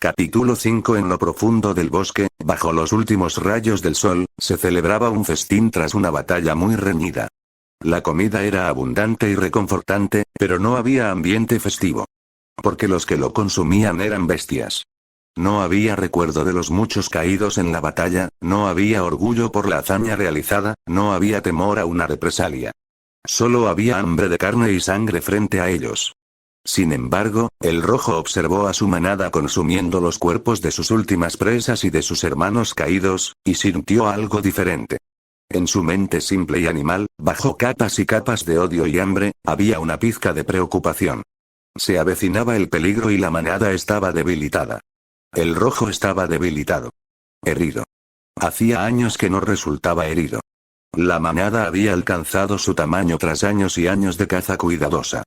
Capítulo 5. En lo profundo del bosque, bajo los últimos rayos del sol, se celebraba un festín tras una batalla muy reñida. La comida era abundante y reconfortante, pero no había ambiente festivo. Porque los que lo consumían eran bestias. No había recuerdo de los muchos caídos en la batalla, no había orgullo por la hazaña realizada, no había temor a una represalia. Solo había hambre de carne y sangre frente a ellos. Sin embargo, el rojo observó a su manada consumiendo los cuerpos de sus últimas presas y de sus hermanos caídos, y sintió algo diferente. En su mente simple y animal, bajo capas y capas de odio y hambre, había una pizca de preocupación. Se avecinaba el peligro y la manada estaba debilitada. El rojo estaba debilitado. Herido. Hacía años que no resultaba herido. La manada había alcanzado su tamaño tras años y años de caza cuidadosa.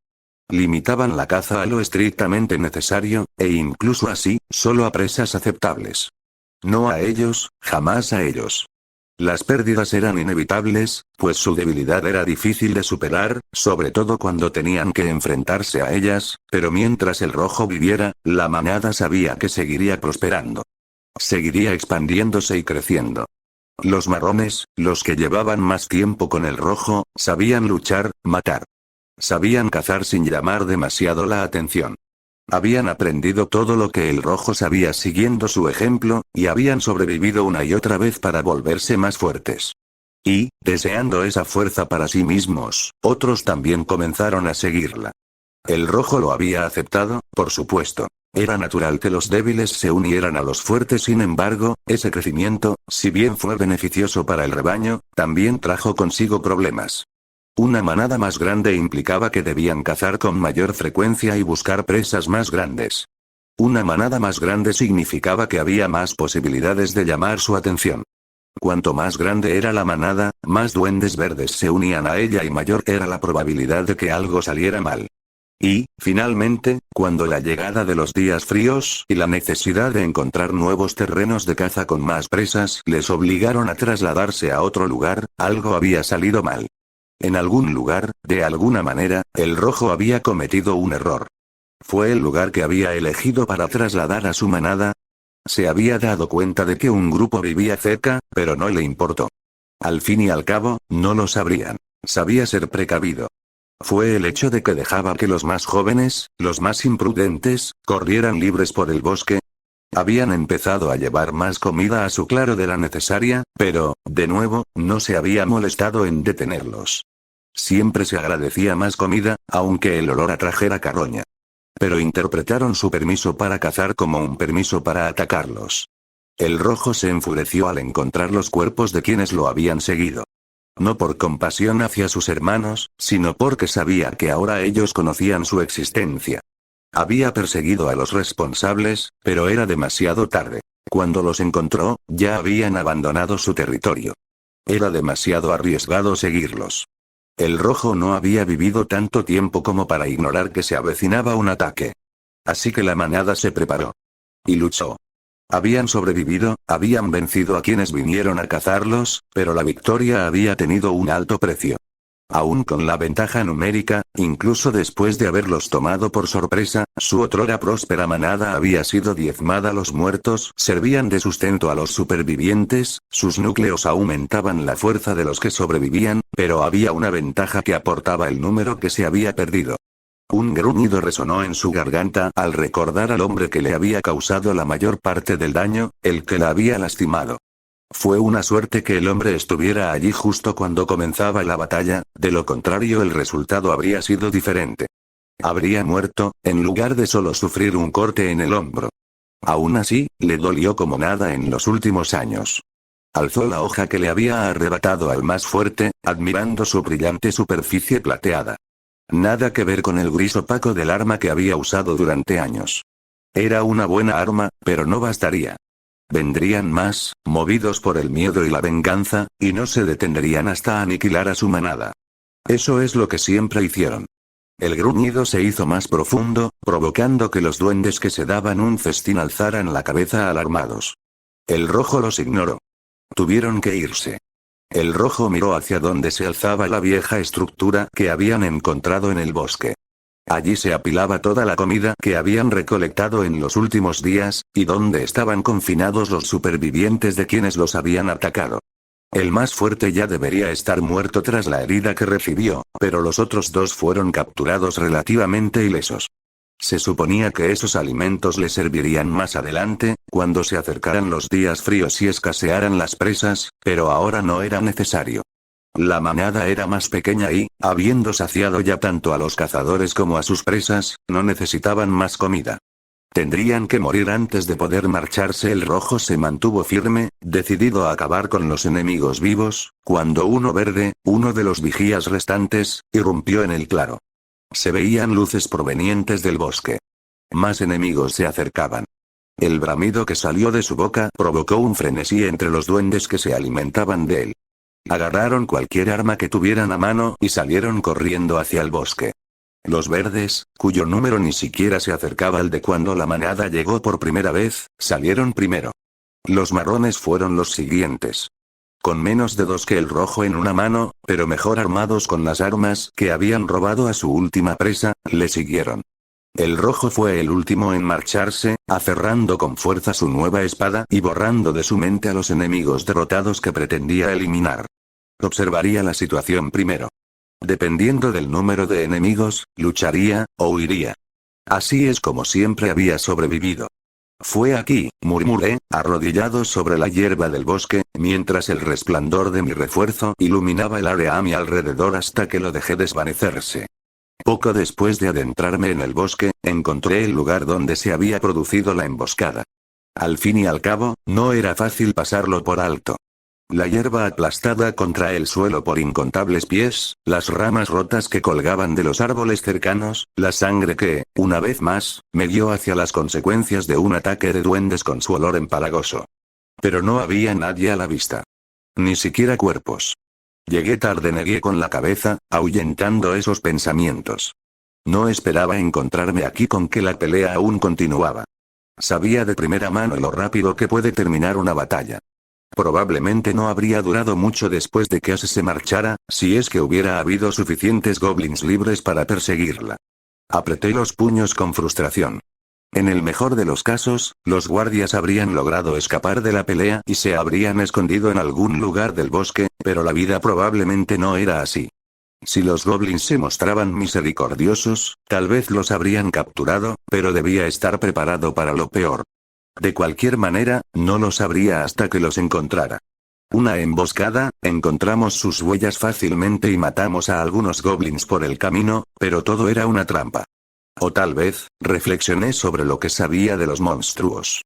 Limitaban la caza a lo estrictamente necesario, e incluso así, solo a presas aceptables. No a ellos, jamás a ellos. Las pérdidas eran inevitables, pues su debilidad era difícil de superar, sobre todo cuando tenían que enfrentarse a ellas, pero mientras el rojo viviera, la manada sabía que seguiría prosperando. Seguiría expandiéndose y creciendo. Los marrones, los que llevaban más tiempo con el rojo, sabían luchar, matar. Sabían cazar sin llamar demasiado la atención. Habían aprendido todo lo que el rojo sabía siguiendo su ejemplo, y habían sobrevivido una y otra vez para volverse más fuertes. Y, deseando esa fuerza para sí mismos, otros también comenzaron a seguirla. El rojo lo había aceptado, por supuesto. Era natural que los débiles se unieran a los fuertes, sin embargo, ese crecimiento, si bien fue beneficioso para el rebaño, también trajo consigo problemas. Una manada más grande implicaba que debían cazar con mayor frecuencia y buscar presas más grandes. Una manada más grande significaba que había más posibilidades de llamar su atención. Cuanto más grande era la manada, más duendes verdes se unían a ella y mayor era la probabilidad de que algo saliera mal. Y, finalmente, cuando la llegada de los días fríos y la necesidad de encontrar nuevos terrenos de caza con más presas les obligaron a trasladarse a otro lugar, algo había salido mal. En algún lugar, de alguna manera, el rojo había cometido un error. ¿Fue el lugar que había elegido para trasladar a su manada? Se había dado cuenta de que un grupo vivía cerca, pero no le importó. Al fin y al cabo, no lo sabrían. Sabía ser precavido. Fue el hecho de que dejaba que los más jóvenes, los más imprudentes, corrieran libres por el bosque. Habían empezado a llevar más comida a su claro de la necesaria, pero, de nuevo, no se había molestado en detenerlos. Siempre se agradecía más comida, aunque el olor atrajera carroña. Pero interpretaron su permiso para cazar como un permiso para atacarlos. El rojo se enfureció al encontrar los cuerpos de quienes lo habían seguido. No por compasión hacia sus hermanos, sino porque sabía que ahora ellos conocían su existencia. Había perseguido a los responsables, pero era demasiado tarde. Cuando los encontró, ya habían abandonado su territorio. Era demasiado arriesgado seguirlos. El rojo no había vivido tanto tiempo como para ignorar que se avecinaba un ataque. Así que la manada se preparó. Y luchó. Habían sobrevivido, habían vencido a quienes vinieron a cazarlos, pero la victoria había tenido un alto precio. Aún con la ventaja numérica, incluso después de haberlos tomado por sorpresa, su otrora próspera manada había sido diezmada. Los muertos servían de sustento a los supervivientes, sus núcleos aumentaban la fuerza de los que sobrevivían, pero había una ventaja que aportaba el número que se había perdido. Un gruñido resonó en su garganta al recordar al hombre que le había causado la mayor parte del daño, el que la había lastimado. Fue una suerte que el hombre estuviera allí justo cuando comenzaba la batalla, de lo contrario el resultado habría sido diferente. Habría muerto, en lugar de solo sufrir un corte en el hombro. Aún así, le dolió como nada en los últimos años. Alzó la hoja que le había arrebatado al más fuerte, admirando su brillante superficie plateada. Nada que ver con el gris opaco del arma que había usado durante años. Era una buena arma, pero no bastaría. Vendrían más, movidos por el miedo y la venganza, y no se detendrían hasta aniquilar a su manada. Eso es lo que siempre hicieron. El gruñido se hizo más profundo, provocando que los duendes que se daban un festín alzaran la cabeza alarmados. El rojo los ignoró. Tuvieron que irse. El rojo miró hacia donde se alzaba la vieja estructura que habían encontrado en el bosque. Allí se apilaba toda la comida que habían recolectado en los últimos días, y donde estaban confinados los supervivientes de quienes los habían atacado. El más fuerte ya debería estar muerto tras la herida que recibió, pero los otros dos fueron capturados relativamente ilesos. Se suponía que esos alimentos le servirían más adelante, cuando se acercaran los días fríos y escasearan las presas, pero ahora no era necesario. La manada era más pequeña y, habiendo saciado ya tanto a los cazadores como a sus presas, no necesitaban más comida. Tendrían que morir antes de poder marcharse. El rojo se mantuvo firme, decidido a acabar con los enemigos vivos, cuando uno verde, uno de los vigías restantes, irrumpió en el claro. Se veían luces provenientes del bosque. Más enemigos se acercaban. El bramido que salió de su boca provocó un frenesí entre los duendes que se alimentaban de él. Agarraron cualquier arma que tuvieran a mano y salieron corriendo hacia el bosque. Los verdes, cuyo número ni siquiera se acercaba al de cuando la manada llegó por primera vez, salieron primero. Los marrones fueron los siguientes. Con menos de 2 que el rojo en una mano, pero mejor armados con las armas que habían robado a su última presa, le siguieron. El rojo fue el último en marcharse, aferrando con fuerza su nueva espada y borrando de su mente a los enemigos derrotados que pretendía eliminar. Observaría la situación primero. Dependiendo del número de enemigos, lucharía, o huiría. Así es como siempre había sobrevivido. Fue aquí, murmuré, arrodillado sobre la hierba del bosque, mientras el resplandor de mi refuerzo iluminaba el área a mi alrededor hasta que lo dejé desvanecerse. Poco después de adentrarme en el bosque, encontré el lugar donde se había producido la emboscada. Al fin y al cabo, no era fácil pasarlo por alto. La hierba aplastada contra el suelo por incontables pies, las ramas rotas que colgaban de los árboles cercanos, la sangre que, una vez más, me guió hacia las consecuencias de un ataque de duendes con su olor empalagoso. Pero no había nadie a la vista. Ni siquiera cuerpos. Llegué tarde, negué con la cabeza, ahuyentando esos pensamientos. No esperaba encontrarme aquí con que la pelea aún continuaba. Sabía de primera mano lo rápido que puede terminar una batalla. Probablemente no habría durado mucho después de que Ace se marchara, si es que hubiera habido suficientes goblins libres para perseguirla. Apreté los puños con frustración. En el mejor de los casos, los guardias habrían logrado escapar de la pelea y se habrían escondido en algún lugar del bosque, pero la vida probablemente no era así. Si los goblins se mostraban misericordiosos, tal vez los habrían capturado, pero debía estar preparado para lo peor. De cualquier manera, no lo sabría hasta que los encontrara. Una emboscada, encontramos sus huellas fácilmente y matamos a algunos goblins por el camino, pero todo era una trampa. O tal vez, reflexioné sobre lo que sabía de los monstruos.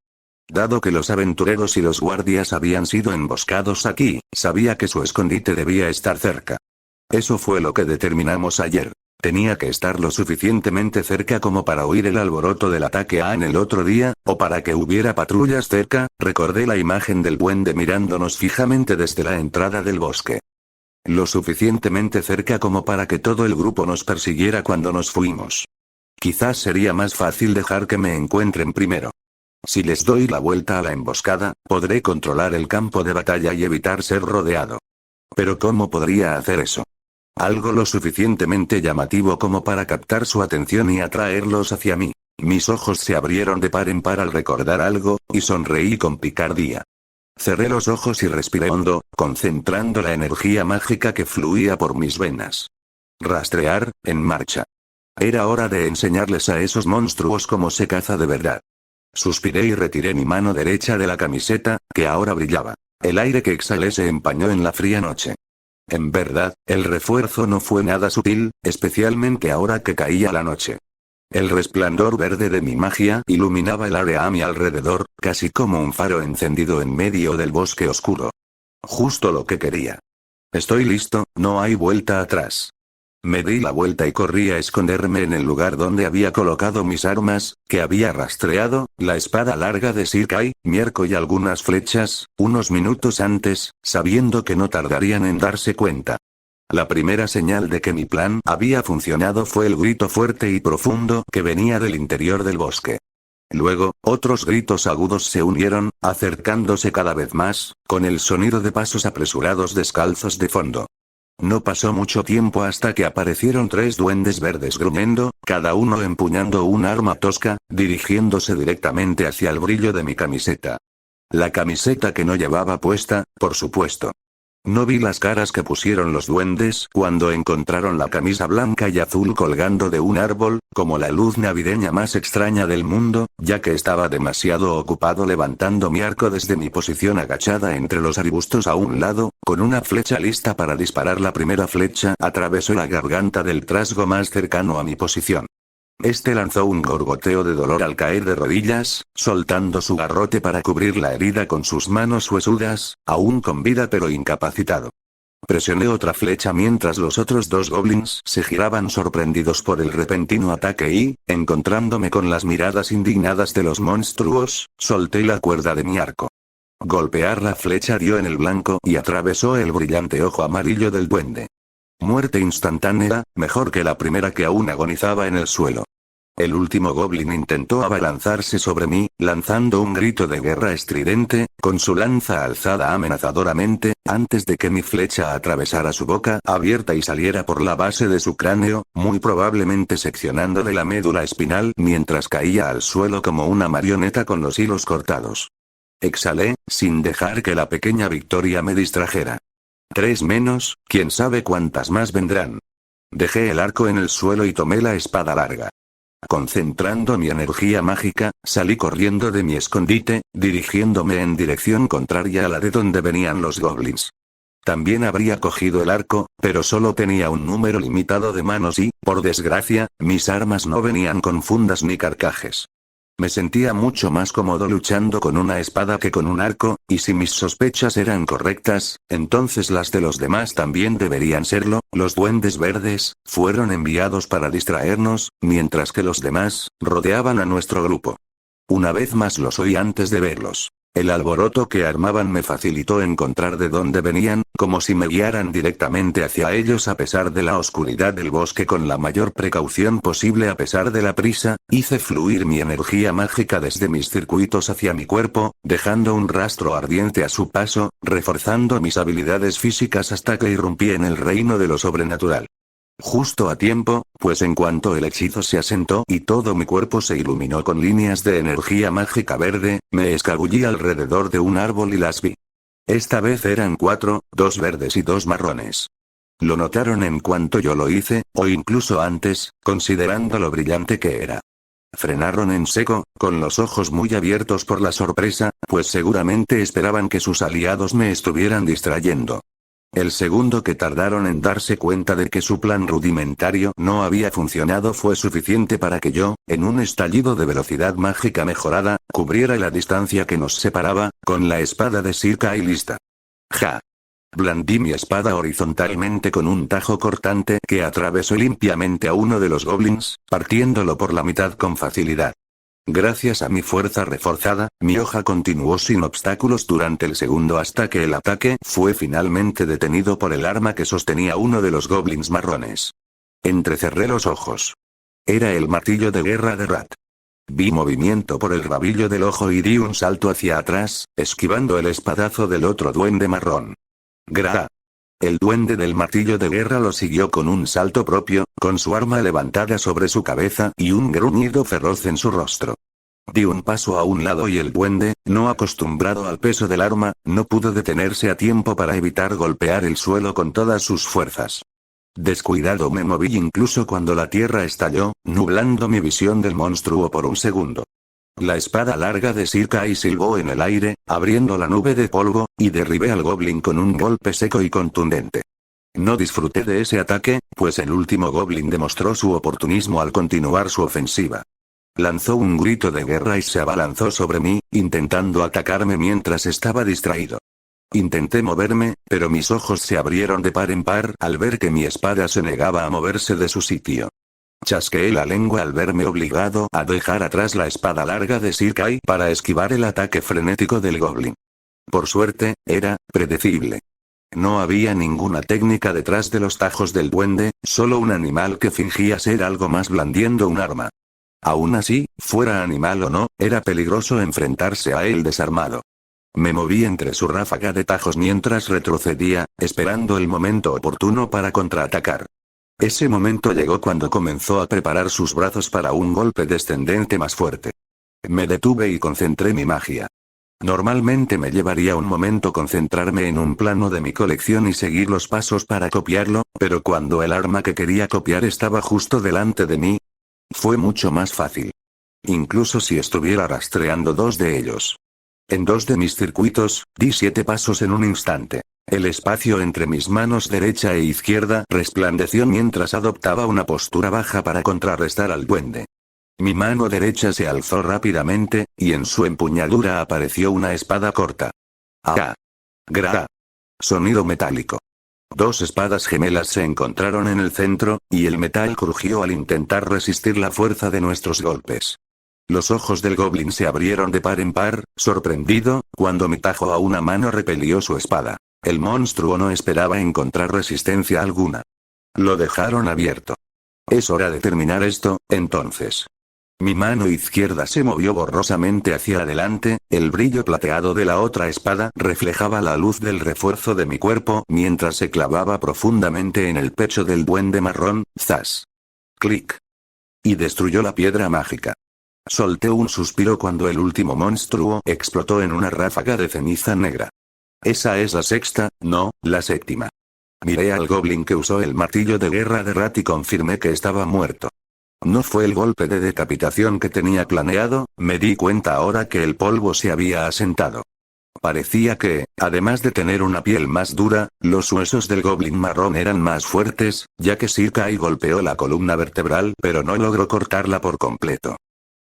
Dado que los aventureros y los guardias habían sido emboscados aquí, sabía que su escondite debía estar cerca. Eso fue lo que determinamos ayer. Tenía que estar lo suficientemente cerca como para oír el alboroto del ataque en el otro día, o para que hubiera patrullas cerca. Recordé la imagen del duende mirándonos fijamente desde la entrada del bosque. Lo suficientemente cerca como para que todo el grupo nos persiguiera cuando nos fuimos. Quizás sería más fácil dejar que me encuentren primero. Si les doy la vuelta a la emboscada, podré controlar el campo de batalla y evitar ser rodeado. Pero ¿cómo podría hacer eso? Algo lo suficientemente llamativo como para captar su atención y atraerlos hacia mí. Mis ojos se abrieron de par en par al recordar algo, y sonreí con picardía. Cerré los ojos y respiré hondo, concentrando la energía mágica que fluía por mis venas. Rastrear, en marcha. Era hora de enseñarles a esos monstruos cómo se caza de verdad. Suspiré y retiré mi mano derecha de la camiseta, que ahora brillaba. El aire que exhalé se empañó en la fría noche. En verdad, el refuerzo no fue nada sutil, especialmente ahora que caía la noche. El resplandor verde de mi magia iluminaba el área a mi alrededor, casi como un faro encendido en medio del bosque oscuro. Justo lo que quería. Estoy listo, no hay vuelta atrás. Me di la vuelta y corrí a esconderme en el lugar donde había colocado mis armas, que había rastreado, la espada larga de Sir Kai, Mierco y algunas flechas, unos minutos antes, sabiendo que no tardarían en darse cuenta. La primera señal de que mi plan había funcionado fue el grito fuerte y profundo que venía del interior del bosque. Luego, otros gritos agudos se unieron, acercándose cada vez más, con el sonido de pasos apresurados descalzos de fondo. No pasó mucho tiempo hasta que aparecieron 3 duendes verdes gruñendo, cada uno empuñando un arma tosca, dirigiéndose directamente hacia el brillo de mi camiseta. La camiseta que no llevaba puesta, por supuesto. No vi las caras que pusieron los duendes cuando encontraron la camisa blanca y azul colgando de un árbol, como la luz navideña más extraña del mundo, ya que estaba demasiado ocupado levantando mi arco desde mi posición agachada entre los arbustos a un lado, con una flecha lista para disparar. La primera flecha atravesó la garganta del trasgo más cercano a mi posición. Este lanzó un gorgoteo de dolor al caer de rodillas, soltando su garrote para cubrir la herida con sus manos huesudas, aún con vida pero incapacitado. Presioné otra flecha mientras los otros 2 goblins se giraban sorprendidos por el repentino ataque y, encontrándome con las miradas indignadas de los monstruos, solté la cuerda de mi arco. Golpear la flecha dio en el blanco y atravesó el brillante ojo amarillo del duende. Muerte instantánea, mejor que la primera que aún agonizaba en el suelo. El último goblin intentó abalanzarse sobre mí, lanzando un grito de guerra estridente, con su lanza alzada amenazadoramente, antes de que mi flecha atravesara su boca abierta y saliera por la base de su cráneo, muy probablemente seccionándole la médula espinal mientras caía al suelo como una marioneta con los hilos cortados. Exhalé, sin dejar que la pequeña victoria me distrajera. 3 menos, quién sabe cuántas más vendrán. Dejé el arco en el suelo y tomé la espada larga. Concentrando mi energía mágica, salí corriendo de mi escondite, dirigiéndome en dirección contraria a la de donde venían los goblins. También habría cogido el arco, pero solo tenía un número limitado de manos y, por desgracia, mis armas no venían con fundas ni carcajes. Me sentía mucho más cómodo luchando con una espada que con un arco, y si mis sospechas eran correctas, entonces las de los demás también deberían serlo. Los duendes verdes fueron enviados para distraernos, mientras que los demás rodeaban a nuestro grupo. Una vez más los oí antes de verlos. El alboroto que armaban me facilitó encontrar de dónde venían, como si me guiaran directamente hacia ellos a pesar de la oscuridad del bosque. Con la mayor precaución posible a pesar de la prisa, hice fluir mi energía mágica desde mis circuitos hacia mi cuerpo, dejando un rastro ardiente a su paso, reforzando mis habilidades físicas hasta que irrumpí en el reino de lo sobrenatural. Justo a tiempo, pues en cuanto el hechizo se asentó y todo mi cuerpo se iluminó con líneas de energía mágica verde, me escabullí alrededor de un árbol y las vi. Esta vez eran 4, 2 verdes y 2 marrones. Lo notaron en cuanto yo lo hice, o incluso antes, considerando lo brillante que era. Frenaron en seco, con los ojos muy abiertos por la sorpresa, pues seguramente esperaban que sus aliados me estuvieran distrayendo. El segundo que tardaron en darse cuenta de que su plan rudimentario no había funcionado fue suficiente para que yo, en un estallido de velocidad mágica mejorada, cubriera la distancia que nos separaba, con la espada de Sirka y lista. ¡Ja! Blandí mi espada horizontalmente con un tajo cortante que atravesó limpiamente a uno de los goblins, partiéndolo por la mitad con facilidad. Gracias a mi fuerza reforzada, mi hoja continuó sin obstáculos durante el segundo hasta que el ataque fue finalmente detenido por el arma que sostenía uno de los goblins marrones. Entrecerré los ojos. Era el martillo de guerra de Rat. Vi movimiento por el rabillo del ojo y di un salto hacia atrás, esquivando el espadazo del otro duende marrón. ¡Gra! El duende del martillo de guerra lo siguió con un salto propio, con su arma levantada sobre su cabeza y un gruñido feroz en su rostro. Di un paso a un lado y el duende, no acostumbrado al peso del arma, no pudo detenerse a tiempo para evitar golpear el suelo con todas sus fuerzas. Descuidado me moví incluso cuando la tierra estalló, nublando mi visión del monstruo por un segundo. La espada larga de Sirka y silbó en el aire, abriendo la nube de polvo, y derribé al goblin con un golpe seco y contundente. No disfruté de ese ataque, pues el último goblin demostró su oportunismo al continuar su ofensiva. Lanzó un grito de guerra y se abalanzó sobre mí, intentando atacarme mientras estaba distraído. Intenté moverme, pero mis ojos se abrieron de par en par al ver que mi espada se negaba a moverse de su sitio. Chasqueé la lengua al verme obligado a dejar atrás la espada larga de Sirkai para esquivar el ataque frenético del goblin. Por suerte, era predecible. No había ninguna técnica detrás de los tajos del duende, solo un animal que fingía ser algo más blandiendo un arma. Aún así, fuera animal o no, era peligroso enfrentarse a él desarmado. Me moví entre su ráfaga de tajos mientras retrocedía, esperando el momento oportuno para contraatacar. Ese momento llegó cuando comenzó a preparar sus brazos para un golpe descendente más fuerte. Me detuve y concentré mi magia. Normalmente me llevaría un momento concentrarme en un plano de mi colección y seguir los pasos para copiarlo, pero cuando el arma que quería copiar estaba justo delante de mí, fue mucho más fácil. Incluso si estuviera rastreando dos de ellos. En dos de mis circuitos, di 7 pasos en un instante. El espacio entre mis manos derecha e izquierda resplandeció mientras adoptaba una postura baja para contrarrestar al duende. Mi mano derecha se alzó rápidamente, y en su empuñadura apareció una espada corta. ¡Ah! ¡Gra! Sonido metálico. Dos espadas gemelas se encontraron en el centro, y el metal crujió al intentar resistir la fuerza de nuestros golpes. Los ojos del goblin se abrieron de par en par, sorprendido, cuando mi tajo a una mano repelió su espada. El monstruo no esperaba encontrar resistencia alguna. Lo dejaron abierto. Es hora de terminar esto, entonces. Mi mano izquierda se movió borrosamente hacia adelante, el brillo plateado de la otra espada reflejaba la luz del refuerzo de mi cuerpo mientras se clavaba profundamente en el pecho del duende marrón, ¡zas! Clic. Y destruyó la piedra mágica. Solté un suspiro cuando el último monstruo explotó en una ráfaga de ceniza negra. Esa es la sexta, no, la séptima. Miré al goblin que usó el martillo de guerra de Rat y confirmé que estaba muerto. No fue el golpe de decapitación que tenía planeado, me di cuenta ahora que el polvo se había asentado. Parecía que, además de tener una piel más dura, los huesos del goblin marrón eran más fuertes, ya que Sirkai golpeó la columna vertebral pero no logró cortarla por completo.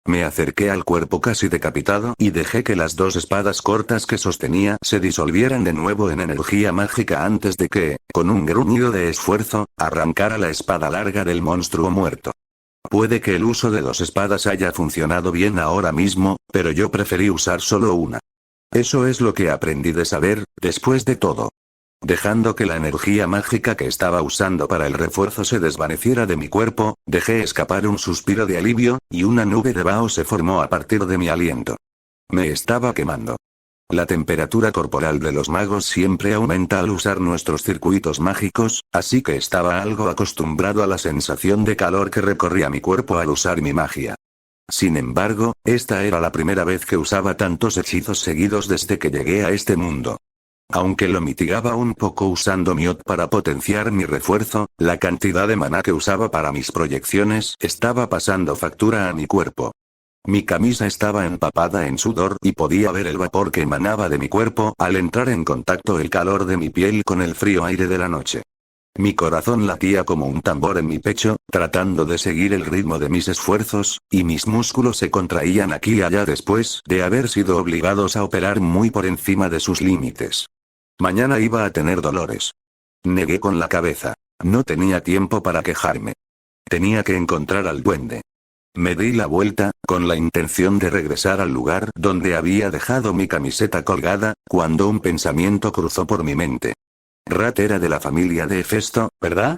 Me acerqué al cuerpo casi decapitado y dejé que las dos espadas cortas que sostenía se disolvieran de nuevo en energía mágica antes de que, con un gruñido de esfuerzo, arrancara la espada larga del monstruo muerto. Puede que el uso de dos espadas haya funcionado bien ahora mismo, pero yo preferí usar solo una. Eso es lo que aprendí de saber, después de todo. Dejando que la energía mágica que estaba usando para el refuerzo se desvaneciera de mi cuerpo, dejé escapar un suspiro de alivio, y una nube de vaho se formó a partir de mi aliento. Me estaba quemando. La temperatura corporal de los magos siempre aumenta al usar nuestros circuitos mágicos, así que estaba algo acostumbrado a la sensación de calor que recorría mi cuerpo al usar mi magia. Sin embargo, esta era la primera vez que usaba tantos hechizos seguidos desde que llegué a este mundo. Aunque lo mitigaba un poco usando mi Od para potenciar mi refuerzo, la cantidad de maná que usaba para mis proyecciones estaba pasando factura a mi cuerpo. Mi camisa estaba empapada en sudor y podía ver el vapor que emanaba de mi cuerpo al entrar en contacto el calor de mi piel con el frío aire de la noche. Mi corazón latía como un tambor en mi pecho, tratando de seguir el ritmo de mis esfuerzos, y mis músculos se contraían aquí y allá después de haber sido obligados a operar muy por encima de sus límites. Mañana iba a tener dolores. Negué con la cabeza. No tenía tiempo para quejarme. Tenía que encontrar al duende. Me di la vuelta, con la intención de regresar al lugar donde había dejado mi camiseta colgada, cuando un pensamiento cruzó por mi mente. Rat era de la familia de Hefesto, ¿verdad?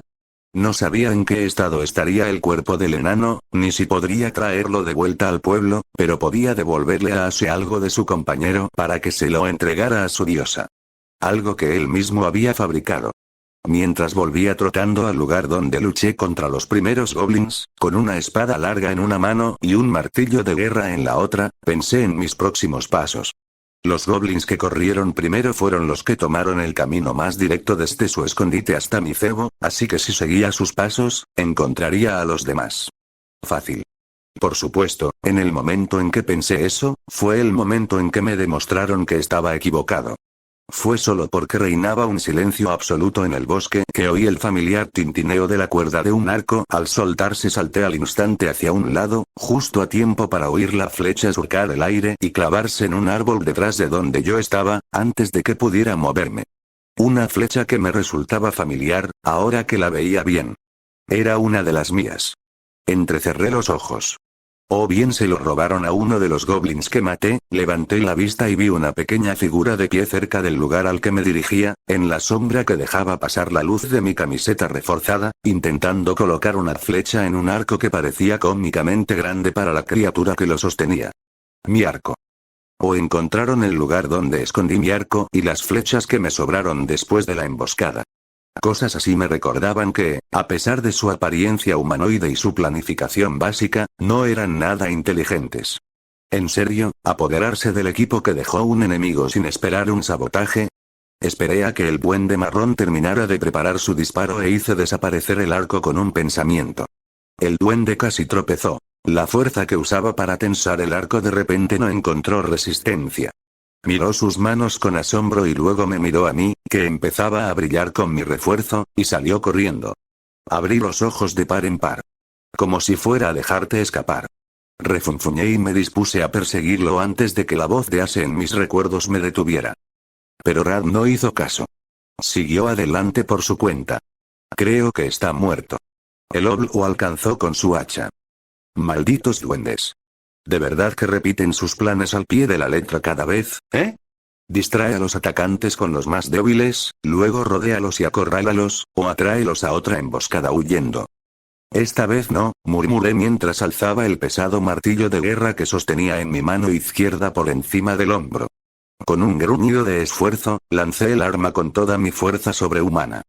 No sabía en qué estado estaría el cuerpo del enano, ni si podría traerlo de vuelta al pueblo, pero podía devolverle a Ase algo de su compañero para que se lo entregara a su diosa. Algo que él mismo había fabricado. Mientras volvía trotando al lugar donde luché contra los primeros goblins, con una espada larga en una mano y un martillo de guerra en la otra, pensé en mis próximos pasos. Los goblins que corrieron primero fueron los que tomaron el camino más directo desde su escondite hasta mi cebo, así que si seguía sus pasos, encontraría a los demás. Fácil. Por supuesto, en el momento en que pensé eso, fue el momento en que me demostraron que estaba equivocado. Fue solo porque reinaba un silencio absoluto en el bosque que oí el familiar tintineo de la cuerda de un arco al soltarse. Salté al instante hacia un lado, justo a tiempo para oír la flecha surcar el aire y clavarse en un árbol detrás de donde yo estaba, antes de que pudiera moverme. Una flecha que me resultaba familiar, ahora que la veía bien. Era una de las mías. Entrecerré los ojos. O bien se lo robaron a uno de los goblins que maté. Levanté la vista y vi una pequeña figura de pie cerca del lugar al que me dirigía, en la sombra que dejaba pasar la luz de mi camiseta reforzada, intentando colocar una flecha en un arco que parecía cómicamente grande para la criatura que lo sostenía. Mi arco. ¿O encontraron el lugar donde escondí mi arco y las flechas que me sobraron después de la emboscada? Cosas así me recordaban que, a pesar de su apariencia humanoide y su planificación básica, no eran nada inteligentes. ¿En serio, apoderarse del equipo que dejó un enemigo sin esperar un sabotaje? Esperé a que el duende marrón terminara de preparar su disparo e hice desaparecer el arco con un pensamiento. El duende casi tropezó. La fuerza que usaba para tensar el arco de repente no encontró resistencia. Miró sus manos con asombro y luego me miró a mí, que empezaba a brillar con mi refuerzo, y salió corriendo. Abrí los ojos de par en par. Como si fuera a dejarte escapar. Refunfuñé y me dispuse a perseguirlo antes de que la voz de Ace en mis recuerdos me detuviera. Pero Rad no hizo caso. Siguió adelante por su cuenta. Creo que está muerto. El lo alcanzó con su hacha. Malditos duendes. ¿De verdad que repiten sus planes al pie de la letra cada vez, eh? Distrae a los atacantes con los más débiles, luego rodéalos y acorrálalos, o atráelos a otra emboscada huyendo. Esta vez no, murmuré mientras alzaba el pesado martillo de guerra que sostenía en mi mano izquierda por encima del hombro. Con un gruñido de esfuerzo, lancé el arma con toda mi fuerza sobrehumana.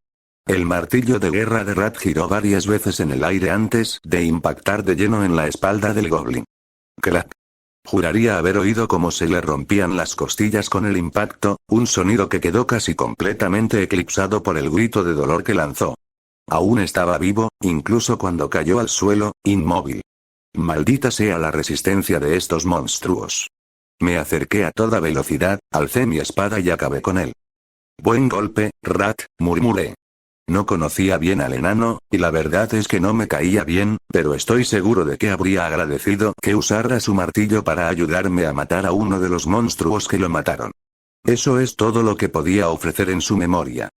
El martillo de guerra de Rad giró varias veces en el aire antes de impactar de lleno en la espalda del goblin. ¡Clac! Juraría haber oído cómo se le rompían las costillas con el impacto, un sonido que quedó casi completamente eclipsado por el grito de dolor que lanzó. Aún estaba vivo, incluso cuando cayó al suelo, inmóvil. Maldita sea la resistencia de estos monstruos. Me acerqué a toda velocidad, alcé mi espada y acabé con él. Buen golpe, Rat, murmuré. No conocía bien al enano, y la verdad es que no me caía bien, pero estoy seguro de que habría agradecido que usara su martillo para ayudarme a matar a uno de los monstruos que lo mataron. Eso es todo lo que podía ofrecer en su memoria.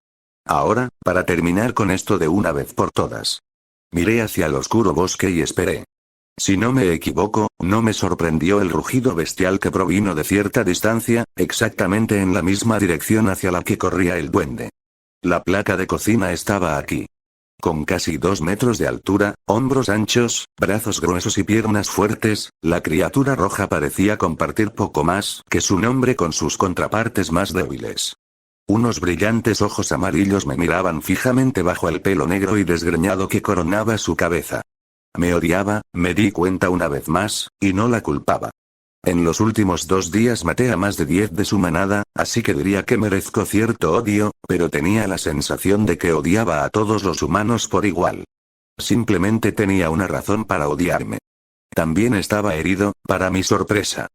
Ahora, para terminar con esto de una vez por todas. Miré hacia el oscuro bosque y esperé. Si no me equivoco, no me sorprendió el rugido bestial que provino de cierta distancia, exactamente en la misma dirección hacia la que corría el duende. La placa de cocina estaba aquí. Con casi 2 metros de altura, hombros anchos, brazos gruesos y piernas fuertes, la criatura roja parecía compartir poco más que su nombre con sus contrapartes más débiles. Unos brillantes ojos amarillos me miraban fijamente bajo el pelo negro y desgreñado que coronaba su cabeza. Me odiaba, me di cuenta una vez más, y no la culpaba. En los últimos 2 días maté a más de 10 de su manada, así que diría que merezco cierto odio, pero tenía la sensación de que odiaba a todos los humanos por igual. Simplemente tenía una razón para odiarme. También estaba herido, para mi sorpresa.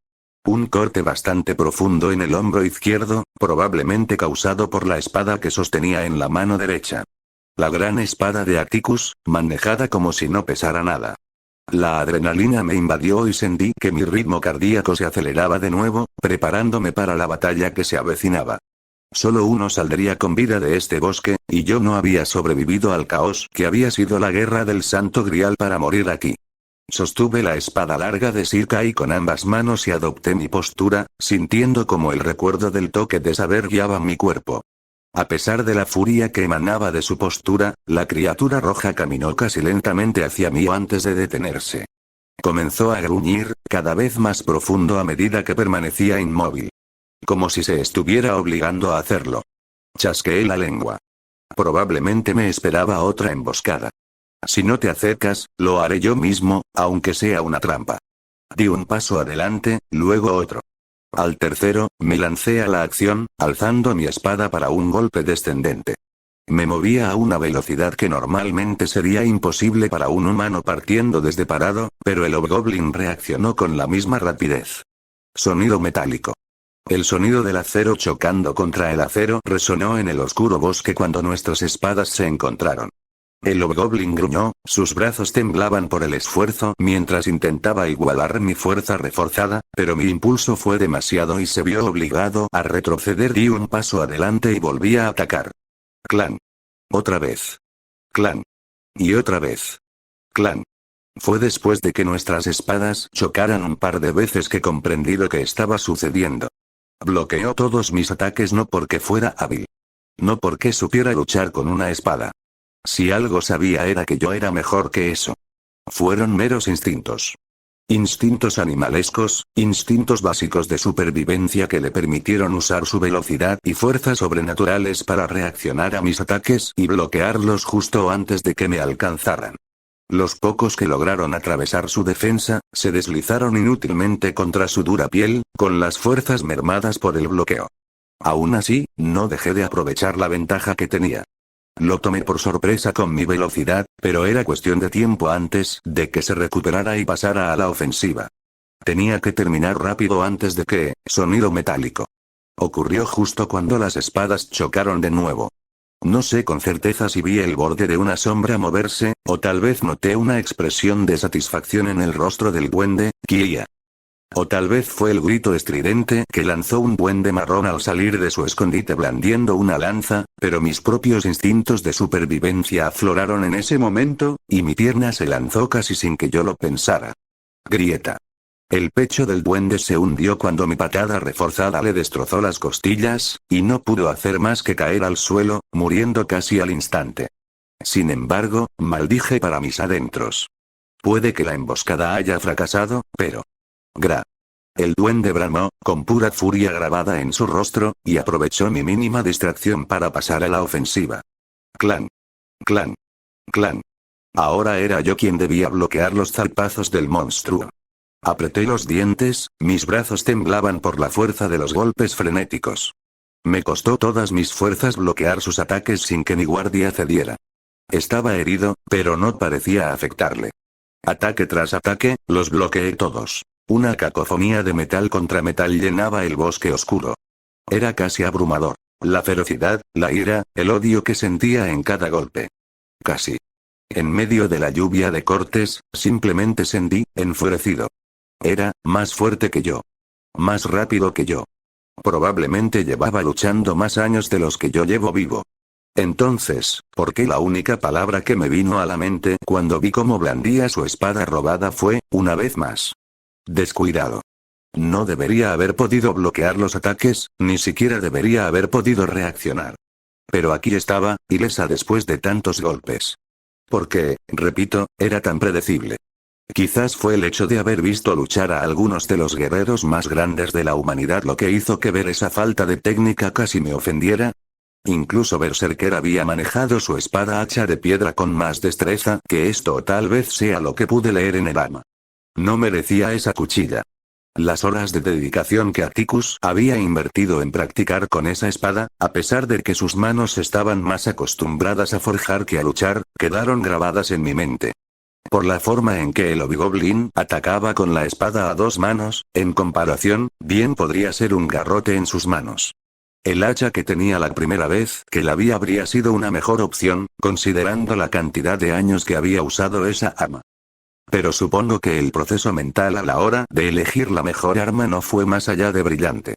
Un corte bastante profundo en el hombro izquierdo, probablemente causado por la espada que sostenía en la mano derecha. La gran espada de Atticus, manejada como si no pesara nada. La adrenalina me invadió y sentí que mi ritmo cardíaco se aceleraba de nuevo, preparándome para la batalla que se avecinaba. Solo uno saldría con vida de este bosque, y yo no había sobrevivido al caos que había sido la guerra del Santo Grial para morir aquí. Sostuve la espada larga de Sirkai con ambas manos y adopté mi postura, sintiendo como el recuerdo del toque de saber guiaba mi cuerpo. A pesar de la furia que emanaba de su postura, la criatura roja caminó casi lentamente hacia mí antes de detenerse. Comenzó a gruñir, cada vez más profundo a medida que permanecía inmóvil. Como si se estuviera obligando a hacerlo. Chasqueé la lengua. Probablemente me esperaba otra emboscada. Si no te acercas, lo haré yo mismo, aunque sea una trampa. Di un paso adelante, luego otro. Al tercero, me lancé a la acción, alzando mi espada para un golpe descendente. Me movía a una velocidad que normalmente sería imposible para un humano partiendo desde parado, pero el hobgoblin reaccionó con la misma rapidez. Sonido metálico. El sonido del acero chocando contra el acero resonó en el oscuro bosque cuando nuestras espadas se encontraron. El hobgoblin gruñó, sus brazos temblaban por el esfuerzo mientras intentaba igualar mi fuerza reforzada, pero mi impulso fue demasiado y se vio obligado a retroceder. Di un paso adelante y volví a atacar. Clan. Otra vez. Clan. Y otra vez. Clan. Fue después de que nuestras espadas chocaran un par de veces que comprendí lo que estaba sucediendo. Bloqueó todos mis ataques no porque fuera hábil. No porque supiera luchar con una espada. Si algo sabía era que yo era mejor que eso. Fueron meros instintos. Instintos animalescos, instintos básicos de supervivencia que le permitieron usar su velocidad y fuerzas sobrenaturales para reaccionar a mis ataques y bloquearlos justo antes de que me alcanzaran. Los pocos que lograron atravesar su defensa, se deslizaron inútilmente contra su dura piel, con las fuerzas mermadas por el bloqueo. Aún así, no dejé de aprovechar la ventaja que tenía. Lo tomé por sorpresa con mi velocidad, pero era cuestión de tiempo antes de que se recuperara y pasara a la ofensiva. Tenía que terminar rápido antes de que, sonido metálico. Ocurrió justo cuando las espadas chocaron de nuevo. No sé con certeza si vi el borde de una sombra moverse, o tal vez noté una expresión de satisfacción en el rostro del duende, Kia. O tal vez fue el grito estridente que lanzó un duende marrón al salir de su escondite blandiendo una lanza, pero mis propios instintos de supervivencia afloraron en ese momento, y mi pierna se lanzó casi sin que yo lo pensara. Grieta. El pecho del duende se hundió cuando mi patada reforzada le destrozó las costillas, y no pudo hacer más que caer al suelo, muriendo casi al instante. Sin embargo, maldije para mis adentros. Puede que la emboscada haya fracasado, pero... Gra. El duende bramó, con pura furia grabada en su rostro, y aprovechó mi mínima distracción para pasar a la ofensiva. Clan. Clan. Clan. Ahora era yo quien debía bloquear los zarpazos del monstruo. Apreté los dientes, mis brazos temblaban por la fuerza de los golpes frenéticos. Me costó todas mis fuerzas bloquear sus ataques sin que mi guardia cediera. Estaba herido, pero no parecía afectarle. Ataque tras ataque, los bloqueé todos. Una cacofonía de metal contra metal llenaba el bosque oscuro. Era casi abrumador. La ferocidad, la ira, el odio que sentía en cada golpe. Casi. En medio de la lluvia de cortes, simplemente sentí, enfurecido. Era más fuerte que yo. Más rápido que yo. Probablemente llevaba luchando más años de los que yo llevo vivo. Entonces, ¿por qué la única palabra que me vino a la mente cuando vi cómo blandía su espada robada fue, una vez más? Descuidado. No debería haber podido bloquear los ataques, ni siquiera debería haber podido reaccionar. Pero aquí estaba, ilesa después de tantos golpes. Porque, repito, era tan predecible. Quizás fue el hecho de haber visto luchar a algunos de los guerreros más grandes de la humanidad lo que hizo que ver esa falta de técnica casi me ofendiera. Incluso Berserker había manejado su espada hacha de piedra con más destreza que esto o tal vez sea lo que pude leer en el ama. No merecía esa cuchilla. Las horas de dedicación que Atticus había invertido en practicar con esa espada, a pesar de que sus manos estaban más acostumbradas a forjar que a luchar, quedaron grabadas en mi mente. Por la forma en que el Hobgoblin atacaba con la espada a dos manos, en comparación, bien podría ser un garrote en sus manos. El hacha que tenía la primera vez que la vi habría sido una mejor opción, considerando la cantidad de años que había usado esa arma. Pero supongo que el proceso mental a la hora de elegir la mejor arma no fue más allá de brillante.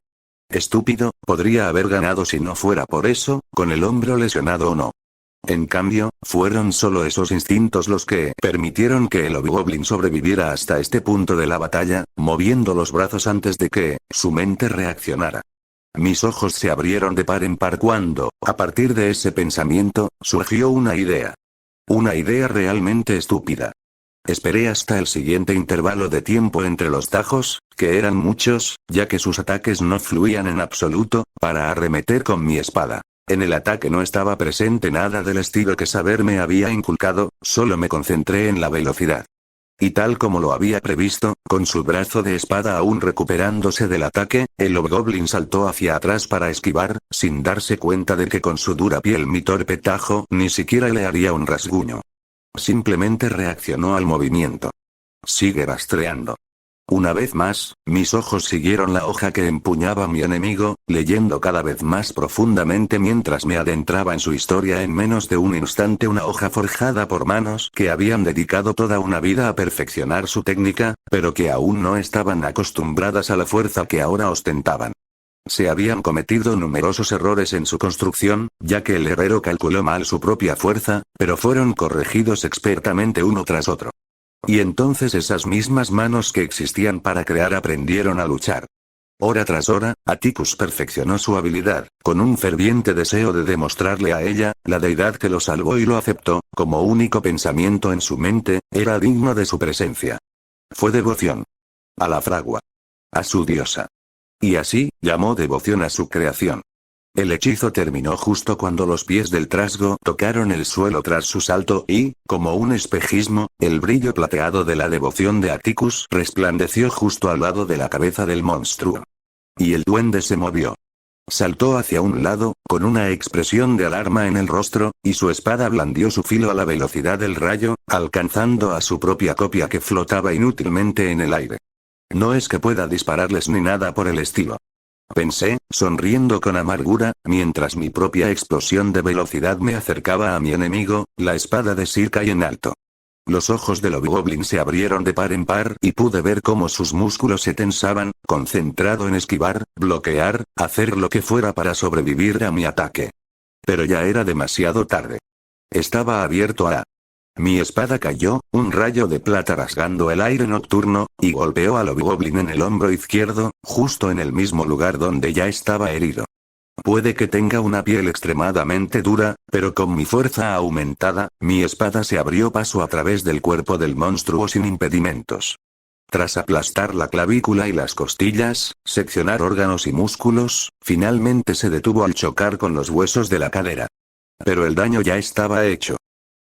Estúpido, podría haber ganado si no fuera por eso, con el hombro lesionado o no. En cambio, fueron solo esos instintos los que permitieron que el Hobgoblin sobreviviera hasta este punto de la batalla, moviendo los brazos antes de que su mente reaccionara. Mis ojos se abrieron de par en par cuando, a partir de ese pensamiento, surgió una idea. Una idea realmente estúpida. Esperé hasta el siguiente intervalo de tiempo entre los tajos, que eran muchos, ya que sus ataques no fluían en absoluto, para arremeter con mi espada. En el ataque no estaba presente nada del estilo que saber me había inculcado, solo me concentré en la velocidad. Y tal como lo había previsto, con su brazo de espada aún recuperándose del ataque, el Hobgoblin saltó hacia atrás para esquivar, sin darse cuenta de que con su dura piel mi torpe tajo ni siquiera le haría un rasguño. Simplemente reaccionó al movimiento. Sigue rastreando. Una vez más, mis ojos siguieron la hoja que empuñaba mi enemigo, leyendo cada vez más profundamente mientras me adentraba en su historia en menos de un instante, una hoja forjada por manos que habían dedicado toda una vida a perfeccionar su técnica, pero que aún no estaban acostumbradas a la fuerza que ahora ostentaban. Se habían cometido numerosos errores en su construcción, ya que el herrero calculó mal su propia fuerza, pero fueron corregidos expertamente uno tras otro. Y entonces esas mismas manos que existían para crear aprendieron a luchar. Hora tras hora, Atticus perfeccionó su habilidad, con un ferviente deseo de demostrarle a ella, la deidad que lo salvó y lo aceptó, como único pensamiento en su mente, era digno de su presencia. Fue devoción. A la fragua. A su diosa. Y así, llamó devoción a su creación. El hechizo terminó justo cuando los pies del trasgo tocaron el suelo tras su salto y, como un espejismo, el brillo plateado de la devoción de Atticus resplandeció justo al lado de la cabeza del monstruo. Y el duende se movió. Saltó hacia un lado, con una expresión de alarma en el rostro, y su espada blandió su filo a la velocidad del rayo, alcanzando a su propia copia que flotaba inútilmente en el aire. No es que pueda dispararles ni nada por el estilo. Pensé, sonriendo con amargura, mientras mi propia explosión de velocidad me acercaba a mi enemigo, la espada de Sirkai en alto. Los ojos del Hobgoblin se abrieron de par en par y pude ver cómo sus músculos se tensaban, concentrado en esquivar, bloquear, hacer lo que fuera para sobrevivir a mi ataque. Pero ya era demasiado tarde. Estaba abierto a... Mi espada cayó, un rayo de plata rasgando el aire nocturno, y golpeó al Hobgoblin en el hombro izquierdo, justo en el mismo lugar donde ya estaba herido. Puede que tenga una piel extremadamente dura, pero con mi fuerza aumentada, mi espada se abrió paso a través del cuerpo del monstruo sin impedimentos. Tras aplastar la clavícula y las costillas, seccionar órganos y músculos, finalmente se detuvo al chocar con los huesos de la cadera. Pero el daño ya estaba hecho.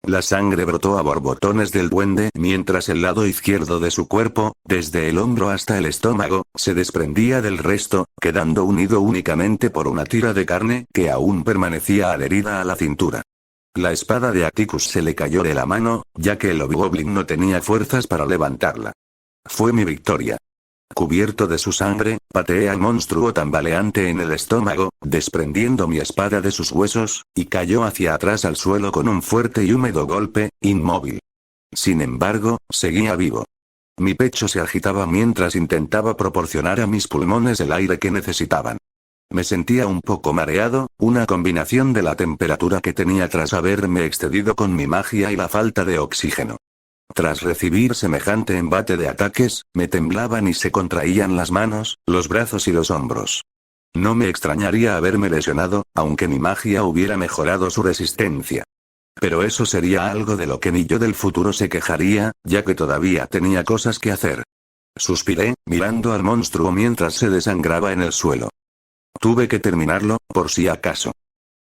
La sangre brotó a borbotones del duende mientras el lado izquierdo de su cuerpo, desde el hombro hasta el estómago, se desprendía del resto, quedando unido únicamente por una tira de carne que aún permanecía adherida a la cintura. La espada de Atticus se le cayó de la mano, ya que el Hobgoblin no tenía fuerzas para levantarla. Fue mi victoria. Cubierto de su sangre, pateé al monstruo tambaleante en el estómago, desprendiendo mi espada de sus huesos, y cayó hacia atrás al suelo con un fuerte y húmedo golpe, inmóvil. Sin embargo, seguía vivo. Mi pecho se agitaba mientras intentaba proporcionar a mis pulmones el aire que necesitaban. Me sentía un poco mareado, una combinación de la temperatura que tenía tras haberme excedido con mi magia y la falta de oxígeno. Tras recibir semejante embate de ataques, me temblaban y se contraían las manos, los brazos y los hombros. No me extrañaría haberme lesionado, aunque mi magia hubiera mejorado su resistencia. Pero eso sería algo de lo que ni yo del futuro se quejaría, ya que todavía tenía cosas que hacer. Suspiré, mirando al monstruo mientras se desangraba en el suelo. Tuve que terminarlo, por si acaso.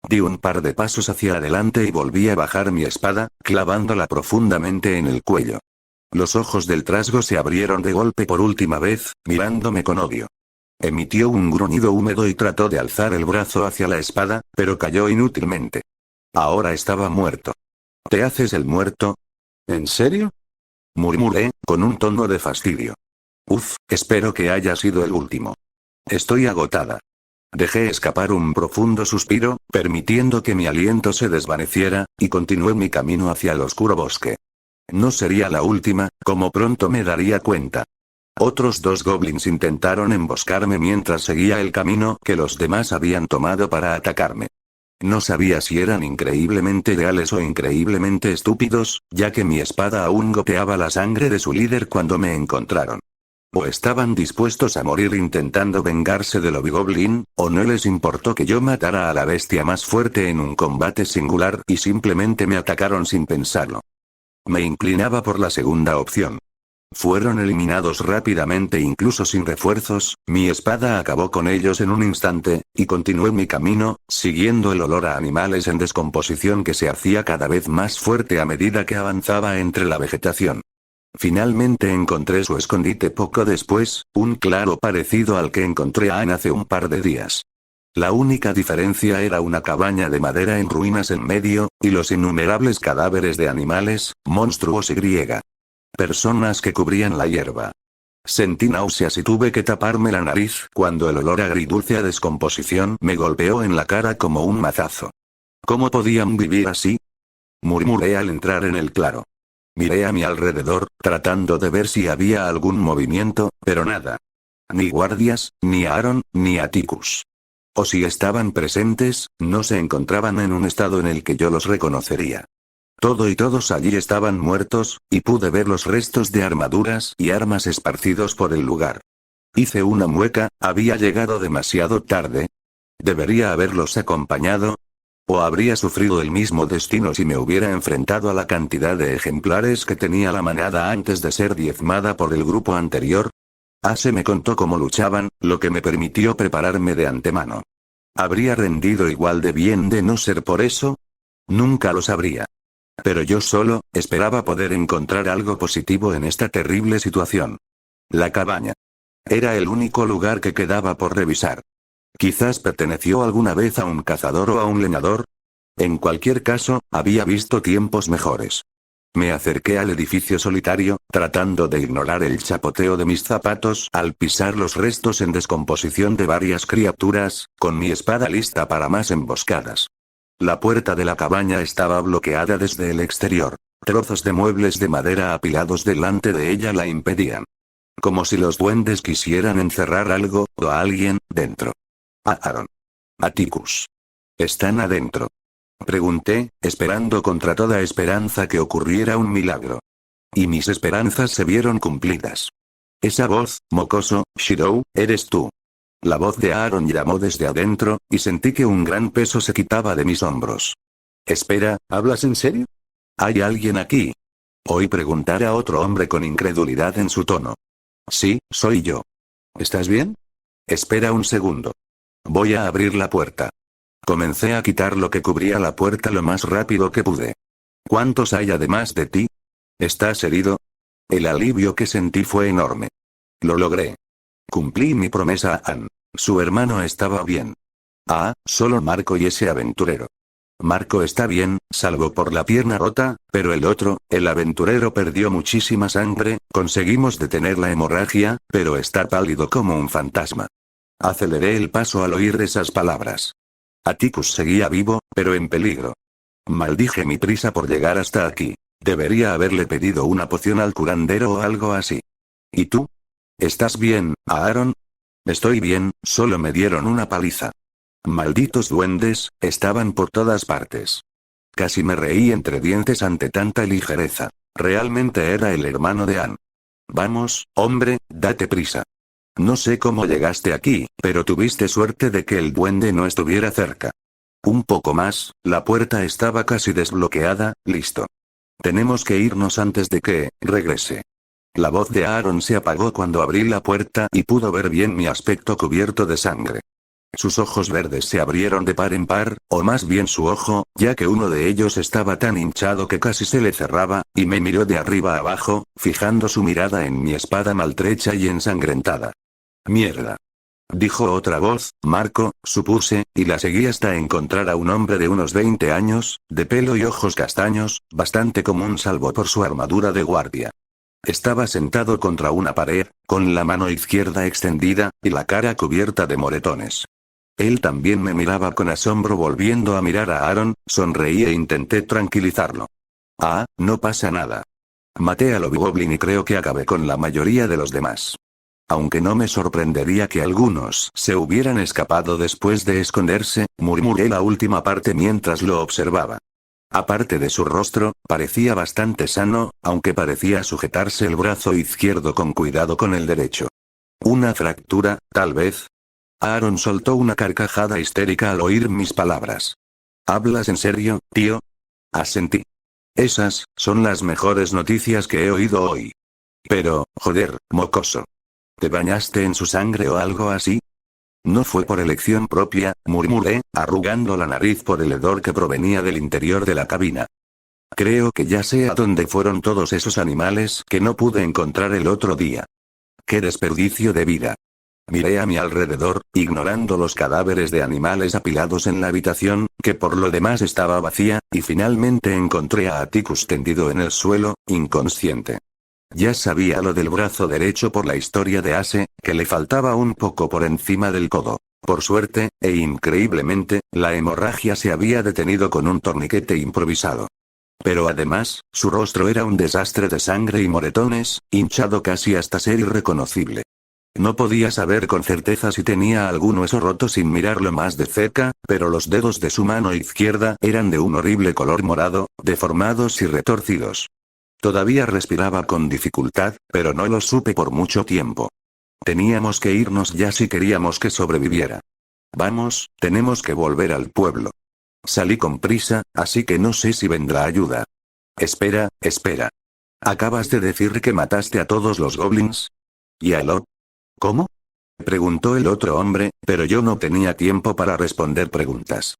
Di un par de pasos hacia adelante y volví a bajar mi espada, clavándola profundamente en el cuello. Los ojos del trasgo se abrieron de golpe por última vez, mirándome con odio. Emitió un gruñido húmedo y trató de alzar el brazo hacia la espada, pero cayó inútilmente. Ahora estaba muerto. ¿Te haces el muerto? ¿En serio? Murmuré, con un tono de fastidio. Espero que haya sido el último. Estoy agotada. Dejé escapar un profundo suspiro, permitiendo que mi aliento se desvaneciera, y continué mi camino hacia el oscuro bosque. No sería la última, como pronto me daría cuenta. Otros 2 goblins intentaron emboscarme mientras seguía el camino que los demás habían tomado para atacarme. No sabía si eran increíblemente leales o increíblemente estúpidos, ya que mi espada aún goteaba la sangre de su líder cuando me encontraron. O estaban dispuestos a morir intentando vengarse del Hobgoblin, o no les importó que yo matara a la bestia más fuerte en un combate singular y simplemente me atacaron sin pensarlo. Me inclinaba por la segunda opción. Fueron eliminados rápidamente incluso sin refuerzos, mi espada acabó con ellos en un instante, y continué mi camino, siguiendo el olor a animales en descomposición que se hacía cada vez más fuerte a medida que avanzaba entre la vegetación. Finalmente encontré su escondite poco después, un claro parecido al que encontré a Anne hace un par de días. La única diferencia era una cabaña de madera en ruinas en medio, y los innumerables cadáveres de animales, monstruos y personas que cubrían la hierba. Sentí náuseas y tuve que taparme la nariz cuando el olor agridulce a descomposición me golpeó en la cara como un mazazo. ¿Cómo podían vivir así? Murmuré al entrar en el claro. Miré a mi alrededor, tratando de ver si había algún movimiento, pero nada. Ni guardias, ni Aaron, ni Atticus. O si estaban presentes, no se encontraban en un estado en el que yo los reconocería. Todo y todos allí estaban muertos, y pude ver los restos de armaduras y armas esparcidos por el lugar. Hice una mueca, había llegado demasiado tarde. ¿Debería haberlos acompañado? ¿O habría sufrido el mismo destino si me hubiera enfrentado a la cantidad de ejemplares que tenía la manada antes de ser diezmada por el grupo anterior? Ase me contó cómo luchaban, lo que me permitió prepararme de antemano. ¿Habría rendido igual de bien de no ser por eso? Nunca lo sabría. Pero yo solo, esperaba poder encontrar algo positivo en esta terrible situación. La cabaña. Era el único lugar que quedaba por revisar. Quizás perteneció alguna vez a un cazador o a un leñador. En cualquier caso, había visto tiempos mejores. Me acerqué al edificio solitario, tratando de ignorar el chapoteo de mis zapatos al pisar los restos en descomposición de varias criaturas, con mi espada lista para más emboscadas. La puerta de la cabaña estaba bloqueada desde el exterior. Trozos de muebles de madera apilados delante de ella la impedían. Como si los duendes quisieran encerrar algo, o a alguien, dentro. Aaron. Atticus. ¿Están adentro? Pregunté, esperando contra toda esperanza que ocurriera un milagro. Y mis esperanzas se vieron cumplidas. Esa voz, mocoso, Shirou, eres tú. La voz de Aaron llamó desde adentro, y sentí que un gran peso se quitaba de mis hombros. Espera, ¿hablas en serio? ¿Hay alguien aquí? Oí preguntar a otro hombre con incredulidad en su tono. Sí, soy yo. ¿Estás bien? Espera un segundo. Voy a abrir la puerta. Comencé a quitar lo que cubría la puerta lo más rápido que pude. ¿Cuántos hay además de ti? ¿Estás herido? El alivio que sentí fue enorme. Lo logré. Cumplí mi promesa a Ann. Su hermano estaba bien. Ah, solo Marco y ese aventurero. Marco está bien, salvo por la pierna rota, pero el otro, el aventurero perdió muchísima sangre, conseguimos detener la hemorragia, pero está pálido como un fantasma. Aceleré el paso al oír esas palabras. Atticus seguía vivo, pero en peligro. Maldije mi prisa por llegar hasta aquí. Debería haberle pedido una poción al curandero o algo así. ¿Y tú? ¿Estás bien, Aaron? Estoy bien, solo me dieron una paliza. Malditos duendes, estaban por todas partes. Casi me reí entre dientes ante tanta ligereza. Realmente era el hermano de Ann. Vamos, hombre, date prisa. No sé cómo llegaste aquí, pero tuviste suerte de que el duende no estuviera cerca. Un poco más, la puerta estaba casi desbloqueada, listo. Tenemos que irnos antes de que regrese. La voz de Aaron se apagó cuando abrí la puerta y pudo ver bien mi aspecto cubierto de sangre. Sus ojos verdes se abrieron de par en par, o más bien su ojo, ya que uno de ellos estaba tan hinchado que casi se le cerraba, y me miró de arriba a abajo, fijando su mirada en mi espada maltrecha y ensangrentada. Mierda. Dijo otra voz, Marco, supuse, y la seguí hasta encontrar a un hombre de unos 20 años, de pelo y ojos castaños, bastante común salvo por su armadura de guardia. Estaba sentado contra una pared, con la mano izquierda extendida, y la cara cubierta de moretones. Él también me miraba con asombro volviendo a mirar a Aaron, sonreí e intenté tranquilizarlo. Ah, no pasa nada. Maté al Hobgoblin y creo que acabé con la mayoría de los demás. Aunque no me sorprendería que algunos se hubieran escapado después de esconderse, murmuré la última parte mientras lo observaba. Aparte de su rostro, parecía bastante sano, aunque parecía sujetarse el brazo izquierdo con cuidado con el derecho. ¿Una fractura, tal vez? Aaron soltó una carcajada histérica al oír mis palabras. ¿Hablas en serio, tío? Asentí. Esas son las mejores noticias que he oído hoy. Pero, joder, mocoso. ¿Te bañaste en su sangre o algo así? No fue por elección propia, murmuré, arrugando la nariz por el hedor que provenía del interior de la cabina. Creo que ya sé a dónde fueron todos esos animales que no pude encontrar el otro día. ¡Qué desperdicio de vida! Miré a mi alrededor, ignorando los cadáveres de animales apilados en la habitación, que por lo demás estaba vacía, y finalmente encontré a Atticus tendido en el suelo, inconsciente. Ya sabía lo del brazo derecho por la historia de Ase, que le faltaba un poco por encima del codo. Por suerte, e increíblemente, la hemorragia se había detenido con un torniquete improvisado. Pero además, su rostro era un desastre de sangre y moretones, hinchado casi hasta ser irreconocible. No podía saber con certeza si tenía algún hueso roto sin mirarlo más de cerca, pero los dedos de su mano izquierda eran de un horrible color morado, deformados y retorcidos. Todavía respiraba con dificultad, pero no lo supe por mucho tiempo. Teníamos que irnos ya si queríamos que sobreviviera. Vamos, tenemos que volver al pueblo. Salí con prisa, así que no sé si vendrá ayuda. Espera, espera. ¿Acabas de decir que mataste a todos los goblins? ¿Y a Lot? ¿Cómo? Preguntó el otro hombre, pero yo no tenía tiempo para responder preguntas.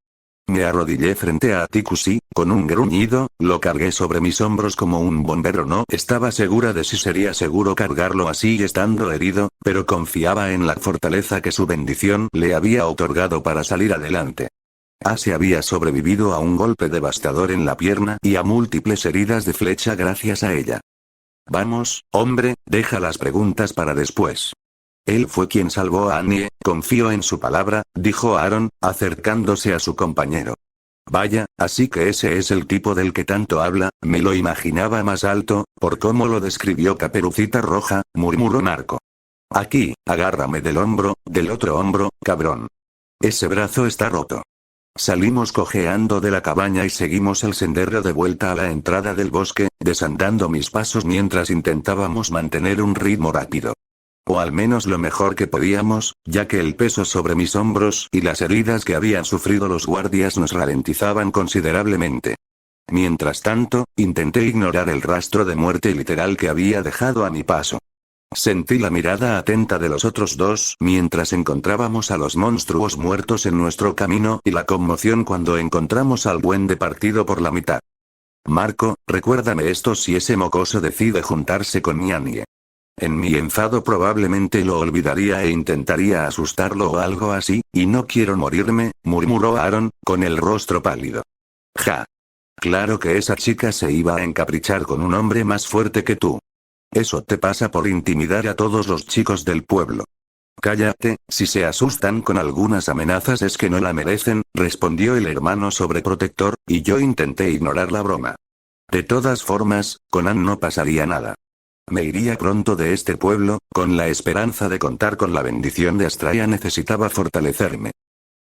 Me arrodillé frente a Atticus y, con un gruñido, lo cargué sobre mis hombros como un bombero. No estaba segura de si sería seguro cargarlo así estando herido, pero confiaba en la fortaleza que su bendición le había otorgado para salir adelante. Ace había sobrevivido a un golpe devastador en la pierna y a múltiples heridas de flecha gracias a ella. Vamos, hombre, deja las preguntas para después. Él fue quien salvó a Annie, confío en su palabra, dijo Aaron, acercándose a su compañero. Vaya, así que ese es el tipo del que tanto habla, me lo imaginaba más alto, por cómo lo describió Caperucita Roja, murmuró Marco. Aquí, agárrame del otro hombro, cabrón. Ese brazo está roto. Salimos cojeando de la cabaña y seguimos el sendero de vuelta a la entrada del bosque, desandando mis pasos mientras intentábamos mantener un ritmo rápido. O al menos lo mejor que podíamos, ya que el peso sobre mis hombros y las heridas que habían sufrido los guardias nos ralentizaban considerablemente. Mientras tanto, intenté ignorar el rastro de muerte literal que había dejado a mi paso. Sentí la mirada atenta de los otros dos mientras encontrábamos a los monstruos muertos en nuestro camino y la conmoción cuando encontramos al duende partido por la mitad. Marco, recuérdame esto si ese mocoso decide juntarse con Annie. En mi enfado probablemente lo olvidaría e intentaría asustarlo o algo así, y no quiero morirme, murmuró Aaron, con el rostro pálido. Ja. Claro que esa chica se iba a encaprichar con un hombre más fuerte que tú. Eso te pasa por intimidar a todos los chicos del pueblo. Cállate, si se asustan con algunas amenazas es que no la merecen, respondió el hermano sobreprotector, y yo intenté ignorar la broma. De todas formas, con Ann no pasaría nada. Me iría pronto de este pueblo, con la esperanza de contar con la bendición de Astraea necesitaba fortalecerme.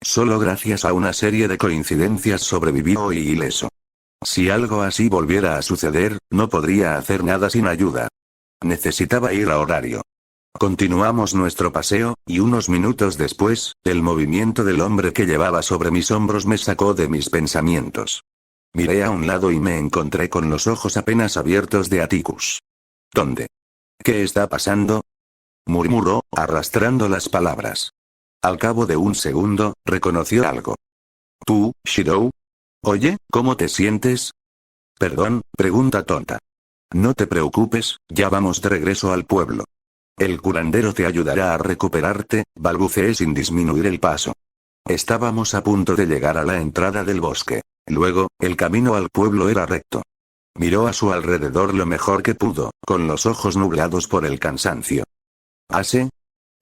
Solo gracias a una serie de coincidencias sobrevivió y ileso. Si algo así volviera a suceder, no podría hacer nada sin ayuda. Necesitaba ir a horario. Continuamos nuestro paseo, y unos minutos después, el movimiento del hombre que llevaba sobre mis hombros me sacó de mis pensamientos. Miré a un lado y me encontré con los ojos apenas abiertos de Atticus. ¿Dónde? ¿Qué está pasando? Murmuró, arrastrando las palabras. Al cabo de un segundo, reconoció algo. ¿Tú, Shirou? Oye, ¿cómo te sientes? Perdón, pregunta tonta. No te preocupes, ya vamos de regreso al pueblo. El curandero te ayudará a recuperarte, balbuceé sin disminuir el paso. Estábamos a punto de llegar a la entrada del bosque. Luego, el camino al pueblo era recto. Miró a su alrededor lo mejor que pudo, con los ojos nublados por el cansancio. ¿Ace?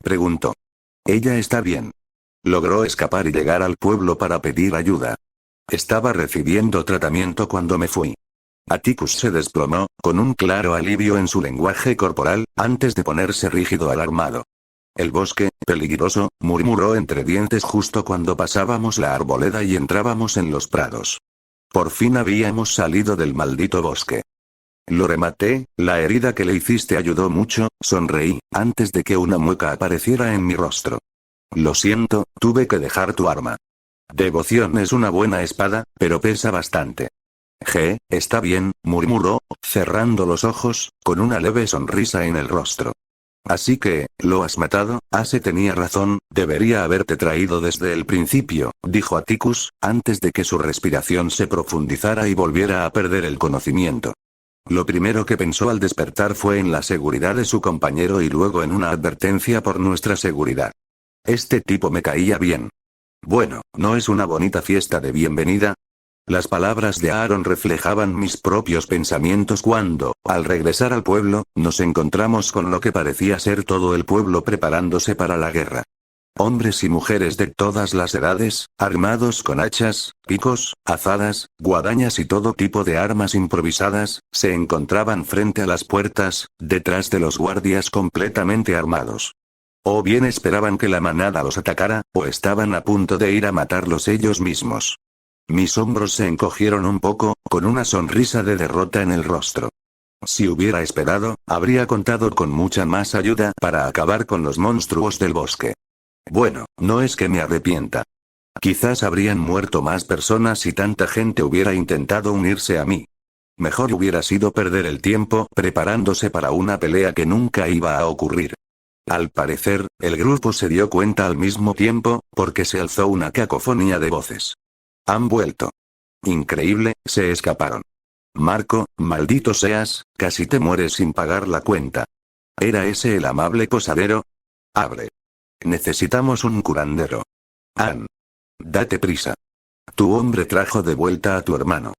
Preguntó. Ella está bien. Logró escapar y llegar al pueblo para pedir ayuda. Estaba recibiendo tratamiento cuando me fui. Atticus se desplomó, con un claro alivio en su lenguaje corporal, antes de ponerse rígido alarmado. El bosque, peligroso, murmuró entre dientes justo cuando pasábamos la arboleda y entrábamos en los prados. Por fin habíamos salido del maldito bosque. Lo rematé, la herida que le hiciste ayudó mucho, sonreí, antes de que una mueca apareciera en mi rostro. Lo siento, tuve que dejar tu arma. Devoción es una buena espada, pero pesa bastante. Está bien, murmuró, cerrando los ojos, con una leve sonrisa en el rostro. Así que, ¿lo has matado? Ace tenía razón, debería haberte traído desde el principio, dijo Atticus, antes de que su respiración se profundizara y volviera a perder el conocimiento. Lo primero que pensó al despertar fue en la seguridad de su compañero y luego en una advertencia por nuestra seguridad. Este tipo me caía bien. Bueno, ¿no es una bonita fiesta de bienvenida? Las palabras de Aaron reflejaban mis propios pensamientos cuando, al regresar al pueblo, nos encontramos con lo que parecía ser todo el pueblo preparándose para la guerra. Hombres y mujeres de todas las edades, armados con hachas, picos, azadas, guadañas y todo tipo de armas improvisadas, se encontraban frente a las puertas, detrás de los guardias completamente armados. O bien esperaban que la manada los atacara, o estaban a punto de ir a matarlos ellos mismos. Mis hombros se encogieron un poco, con una sonrisa de derrota en el rostro. Si hubiera esperado, habría contado con mucha más ayuda para acabar con los monstruos del bosque. Bueno, no es que me arrepienta. Quizás habrían muerto más personas si tanta gente hubiera intentado unirse a mí. Mejor hubiera sido perder el tiempo preparándose para una pelea que nunca iba a ocurrir. Al parecer, el grupo se dio cuenta al mismo tiempo, porque se alzó una cacofonía de voces. Han vuelto. Increíble, se escaparon. Marco, maldito seas, casi te mueres sin pagar la cuenta. ¿Era ese el amable posadero? Abre. Necesitamos un curandero. Ann. Date prisa. Tu hombre trajo de vuelta a tu hermano.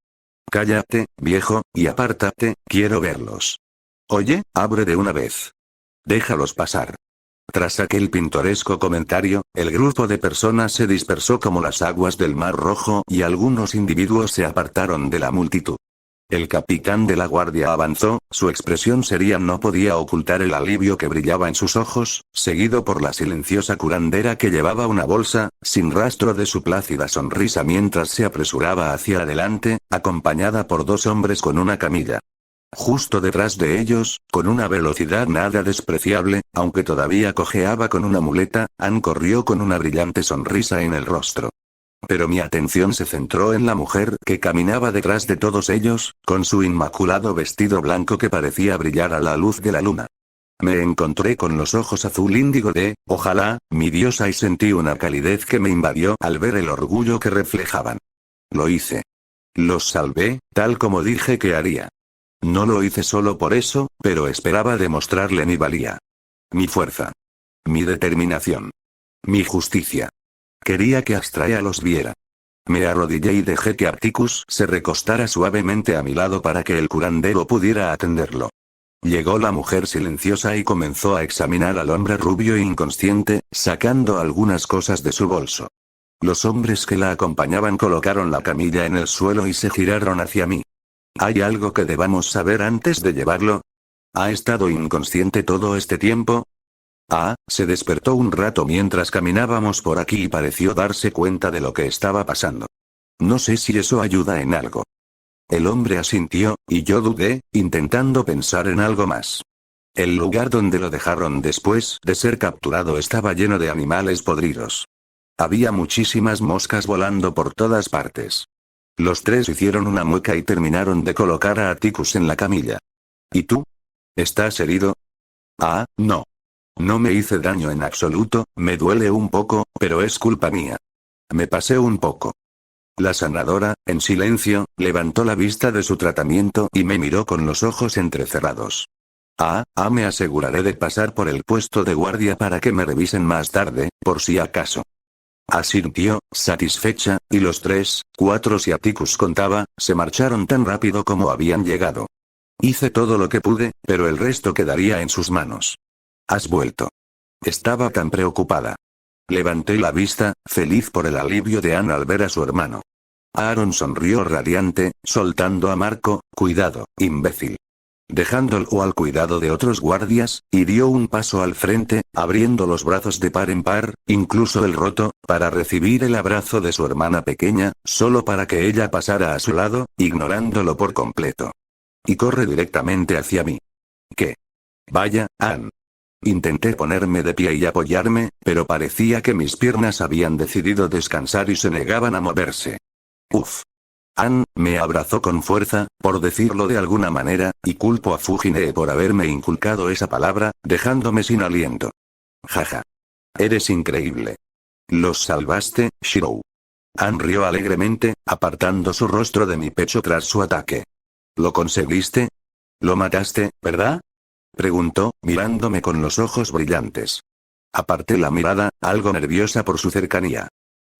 Cállate, viejo, y apártate, quiero verlos. Oye, abre de una vez. Déjalos pasar. Tras aquel pintoresco comentario, el grupo de personas se dispersó como las aguas del Mar Rojo y algunos individuos se apartaron de la multitud. El capitán de la guardia avanzó, su expresión seria no podía ocultar el alivio que brillaba en sus ojos, seguido por la silenciosa curandera que llevaba una bolsa, sin rastro de su plácida sonrisa mientras se apresuraba hacia adelante, acompañada por dos hombres con una camilla. Justo detrás de ellos, con una velocidad nada despreciable, aunque todavía cojeaba con una muleta, Ann corrió con una brillante sonrisa en el rostro. Pero mi atención se centró en la mujer que caminaba detrás de todos ellos, con su inmaculado vestido blanco que parecía brillar a la luz de la luna. Me encontré con los ojos azul índigo de, ojalá, mi diosa y sentí una calidez que me invadió al ver el orgullo que reflejaban. Lo hice. Los salvé, tal como dije que haría. No lo hice solo por eso, pero esperaba demostrarle mi valía. Mi fuerza. Mi determinación. Mi justicia. Quería que Astraea los viera. Me arrodillé y dejé que Articus se recostara suavemente a mi lado para que el curandero pudiera atenderlo. Llegó la mujer silenciosa y comenzó a examinar al hombre rubio e inconsciente, sacando algunas cosas de su bolso. Los hombres que la acompañaban colocaron la camilla en el suelo y se giraron hacia mí. ¿Hay algo que debamos saber antes de llevarlo? ¿Ha estado inconsciente todo este tiempo? Se despertó un rato mientras caminábamos por aquí y pareció darse cuenta de lo que estaba pasando. No sé si eso ayuda en algo. El hombre asintió, y yo dudé, intentando pensar en algo más. El lugar donde lo dejaron después de ser capturado estaba lleno de animales podridos. Había muchísimas moscas volando por todas partes. Los tres hicieron una mueca y terminaron de colocar a Atticus en la camilla. ¿Y tú? ¿Estás herido? No. No me hice daño en absoluto, me duele un poco, pero es culpa mía. Me pasé un poco. La sanadora, en silencio, levantó la vista de su tratamiento y me miró con los ojos entrecerrados. Me aseguraré de pasar por el puesto de guardia para que me revisen más tarde, por si acaso. Asintió, satisfecha, y los 3, 4 si Atticus contaba, se marcharon tan rápido como habían llegado. Hice todo lo que pude, pero el resto quedaría en sus manos. ¿Has vuelto? Estaba tan preocupada. Levanté la vista, feliz por el alivio de Ann al ver a su hermano. Aaron sonrió radiante, soltando a Marco, cuidado, imbécil. Dejándolo al cuidado de otros guardias, y dio un paso al frente, abriendo los brazos de par en par, incluso el roto, para recibir el abrazo de su hermana pequeña, solo para que ella pasara a su lado, ignorándolo por completo. Y corre directamente hacia mí. ¿Qué? Vaya, Ann. Intenté ponerme de pie y apoyarme, pero parecía que mis piernas habían decidido descansar y se negaban a moverse. Uf. Ann me abrazó con fuerza, por decirlo de alguna manera, y culpo a Fujine por haberme inculcado esa palabra, dejándome sin aliento. Jaja. Eres increíble. Los salvaste, Shirou. Ann rió alegremente, apartando su rostro de mi pecho tras su ataque. ¿Lo conseguiste? ¿Lo mataste, verdad? Preguntó, mirándome con los ojos brillantes. Aparté la mirada, algo nerviosa por su cercanía.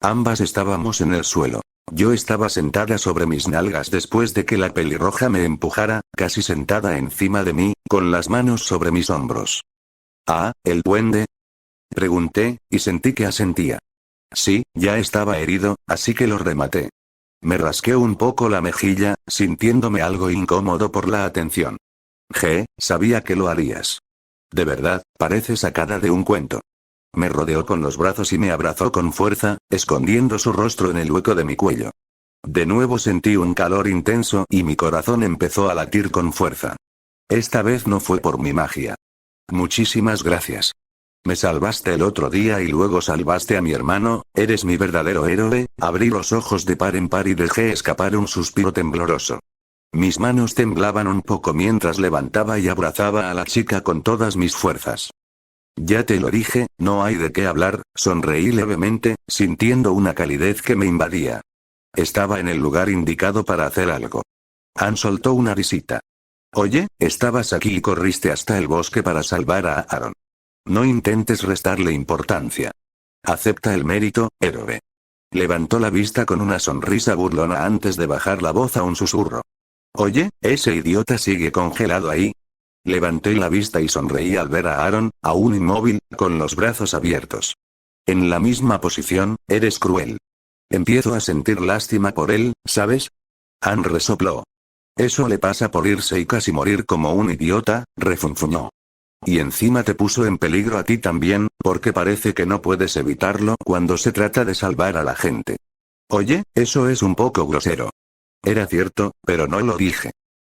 Ambas estábamos en el suelo. Yo estaba sentada sobre mis nalgas después de que la pelirroja me empujara, casi sentada encima de mí, con las manos sobre mis hombros. ¿El duende? Pregunté, y sentí que asentía. Sí, ya estaba herido, así que lo rematé. Me rasqué un poco la mejilla, sintiéndome algo incómodo por la atención. Sabía que lo harías. De verdad, parece sacada de un cuento. Me rodeó con los brazos y me abrazó con fuerza, escondiendo su rostro en el hueco de mi cuello. De nuevo sentí un calor intenso y mi corazón empezó a latir con fuerza. Esta vez no fue por mi magia. Muchísimas gracias. Me salvaste el otro día y luego salvaste a mi hermano, eres mi verdadero héroe. Abrí los ojos de par en par y dejé escapar un suspiro tembloroso. Mis manos temblaban un poco mientras levantaba y abrazaba a la chica con todas mis fuerzas. Ya te lo dije, no hay de qué hablar, sonreí levemente, sintiendo una calidez que me invadía. Estaba en el lugar indicado para hacer algo. Ann soltó una risita. Oye, estabas aquí y corriste hasta el bosque para salvar a Aaron. No intentes restarle importancia. Acepta el mérito, héroe. Levantó la vista con una sonrisa burlona antes de bajar la voz a un susurro. Oye, ese idiota sigue congelado ahí. Levanté la vista y sonreí al ver a Aaron, aún inmóvil, con los brazos abiertos. En la misma posición, eres cruel. Empiezo a sentir lástima por él, ¿sabes? Ann resopló. Eso le pasa por irse y casi morir como un idiota, refunfuñó. Y encima te puso en peligro a ti también, porque parece que no puedes evitarlo cuando se trata de salvar a la gente. Oye, eso es un poco grosero. Era cierto, pero no lo dije.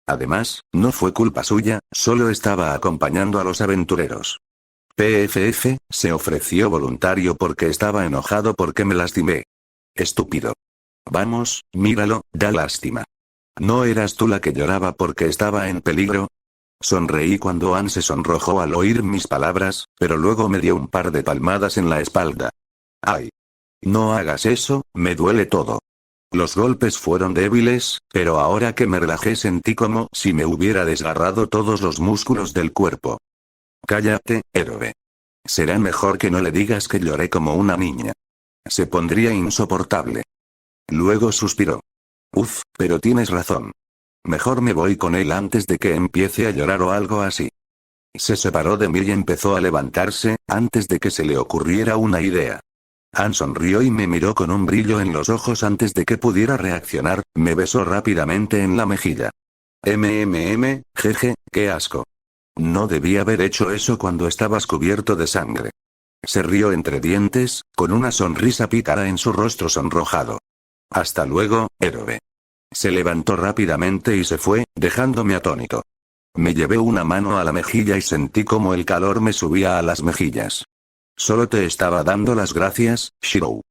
Además, no fue culpa suya, solo estaba acompañando a los aventureros. PFF, se ofreció voluntario porque estaba enojado porque me lastimé. Estúpido. Vamos, míralo, da lástima. ¿No eras tú la que lloraba porque estaba en peligro? Sonreí cuando Ann se sonrojó al oír mis palabras, pero luego me dio un par de palmadas en la espalda. ¡Ay! No hagas eso, me duele todo. Los golpes fueron débiles, pero ahora que me relajé sentí como si me hubiera desgarrado todos los músculos del cuerpo. Cállate, héroe. Será mejor que no le digas que lloré como una niña. Se pondría insoportable. Luego suspiró. Uf, pero tienes razón. Mejor me voy con él antes de que empiece a llorar o algo así. Se separó de mí y empezó a levantarse, antes de que se le ocurriera una idea. Ann sonrió y me miró con un brillo en los ojos antes de que pudiera reaccionar, me besó rápidamente en la mejilla. Jeje, qué asco. No debí haber hecho eso cuando estabas cubierto de sangre. Se rió entre dientes, con una sonrisa pícara en su rostro sonrojado. Hasta luego, héroe. Se levantó rápidamente y se fue, dejándome atónito. Me llevé una mano a la mejilla y sentí como el calor me subía a las mejillas. Solo te estaba dando las gracias, Shirou.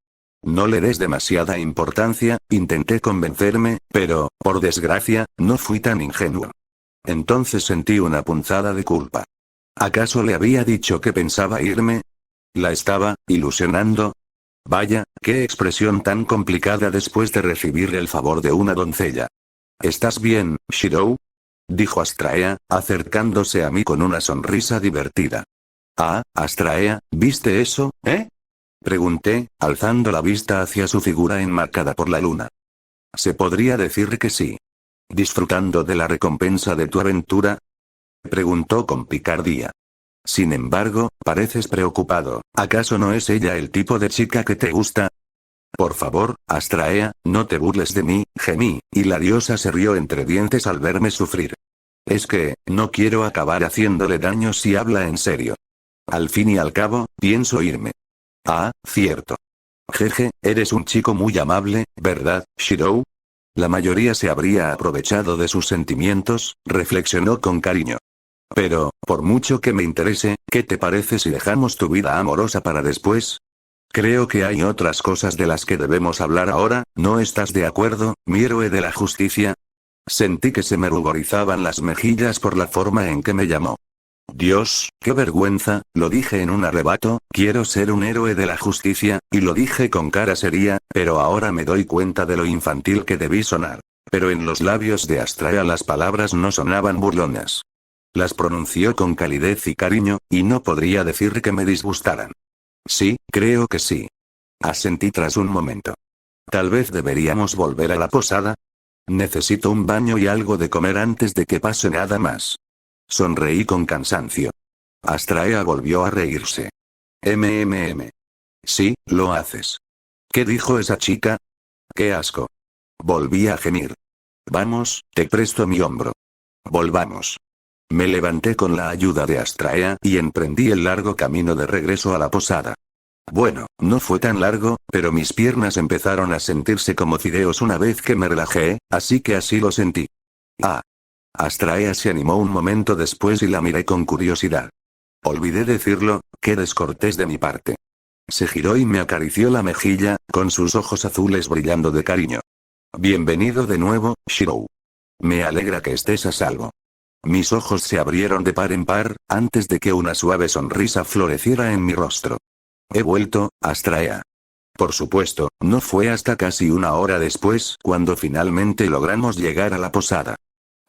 No le des demasiada importancia, intenté convencerme, pero, por desgracia, no fui tan ingenuo. Entonces sentí una punzada de culpa. ¿Acaso le había dicho que pensaba irme? ¿La estaba ilusionando? Vaya, qué expresión tan complicada después de recibir el favor de una doncella. ¿Estás bien, Shirou? Dijo Astraea, acercándose a mí con una sonrisa divertida. Ah, Astraea, ¿viste eso, Pregunté, alzando la vista hacia su figura enmarcada por la luna. Se podría decir que sí. ¿Disfrutando de la recompensa de tu aventura? Preguntó con picardía. Sin embargo, pareces preocupado, ¿acaso no es ella el tipo de chica que te gusta? Por favor, Astraea, no te burles de mí, gemí, y la diosa se rió entre dientes al verme sufrir. Es que, no quiero acabar haciéndole daño si habla en serio. Al fin y al cabo, pienso irme. Ah, cierto. Jeje, eres un chico muy amable, ¿verdad, Shirou? La mayoría se habría aprovechado de sus sentimientos, reflexionó con cariño. Pero, por mucho que me interese, ¿qué te parece si dejamos tu vida amorosa para después? Creo que hay otras cosas de las que debemos hablar ahora, ¿no estás de acuerdo, mi héroe de la justicia? Sentí que se me ruborizaban las mejillas por la forma en que me llamó. Dios, qué vergüenza, lo dije en un arrebato, quiero ser un héroe de la justicia, y lo dije con cara seria, pero ahora me doy cuenta de lo infantil que debí sonar. Pero en los labios de Astraea las palabras no sonaban burlonas. Las pronunció con calidez y cariño, y no podría decir que me disgustaran. Sí, creo que sí. Asentí tras un momento. Tal vez deberíamos volver a la posada. Necesito un baño y algo de comer antes de que pase nada más. Sonreí con cansancio. Astraea volvió a reírse. Sí, lo haces. ¿Qué dijo esa chica? ¡Qué asco! Volví a gemir. Vamos, te presto mi hombro. Volvamos. Me levanté con la ayuda de Astraea y emprendí el largo camino de regreso a la posada. Bueno, no fue tan largo, pero mis piernas empezaron a sentirse como fideos una vez que me relajé, así que así lo sentí. Ah. Astraea se animó un momento después y la miré con curiosidad. Olvidé decirlo, qué descortés de mi parte. Se giró y me acarició la mejilla, con sus ojos azules brillando de cariño. Bienvenido de nuevo, Shirou. Me alegra que estés a salvo. Mis ojos se abrieron de par en par, antes de que una suave sonrisa floreciera en mi rostro. He vuelto, Astraea. Por supuesto, no fue hasta casi una hora después cuando finalmente logramos llegar a la posada.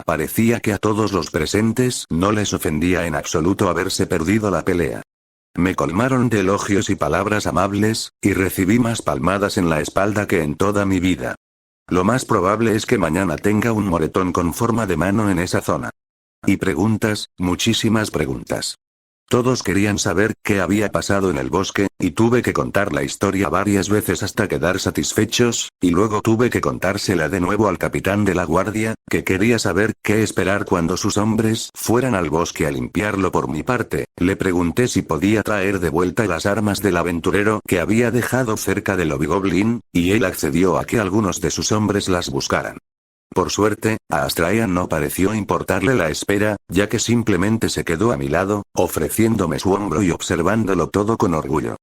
Parecía que a todos los presentes no les ofendía en absoluto haberse perdido la pelea. Me colmaron de elogios y palabras amables, y recibí más palmadas en la espalda que en toda mi vida. Lo más probable es que mañana tenga un moretón con forma de mano en esa zona. Y preguntas, muchísimas preguntas. Todos querían saber qué había pasado en el bosque, y tuve que contar la historia varias veces hasta quedar satisfechos, y luego tuve que contársela de nuevo al capitán de la guardia, que quería saber qué esperar cuando sus hombres fueran al bosque a limpiarlo. Por mi parte, le pregunté si podía traer de vuelta las armas del aventurero que había dejado cerca del Hobgoblin, y él accedió a que algunos de sus hombres las buscaran. Por suerte, a Astraea no pareció importarle la espera, ya que simplemente se quedó a mi lado, ofreciéndome su hombro y observándolo todo con orgullo.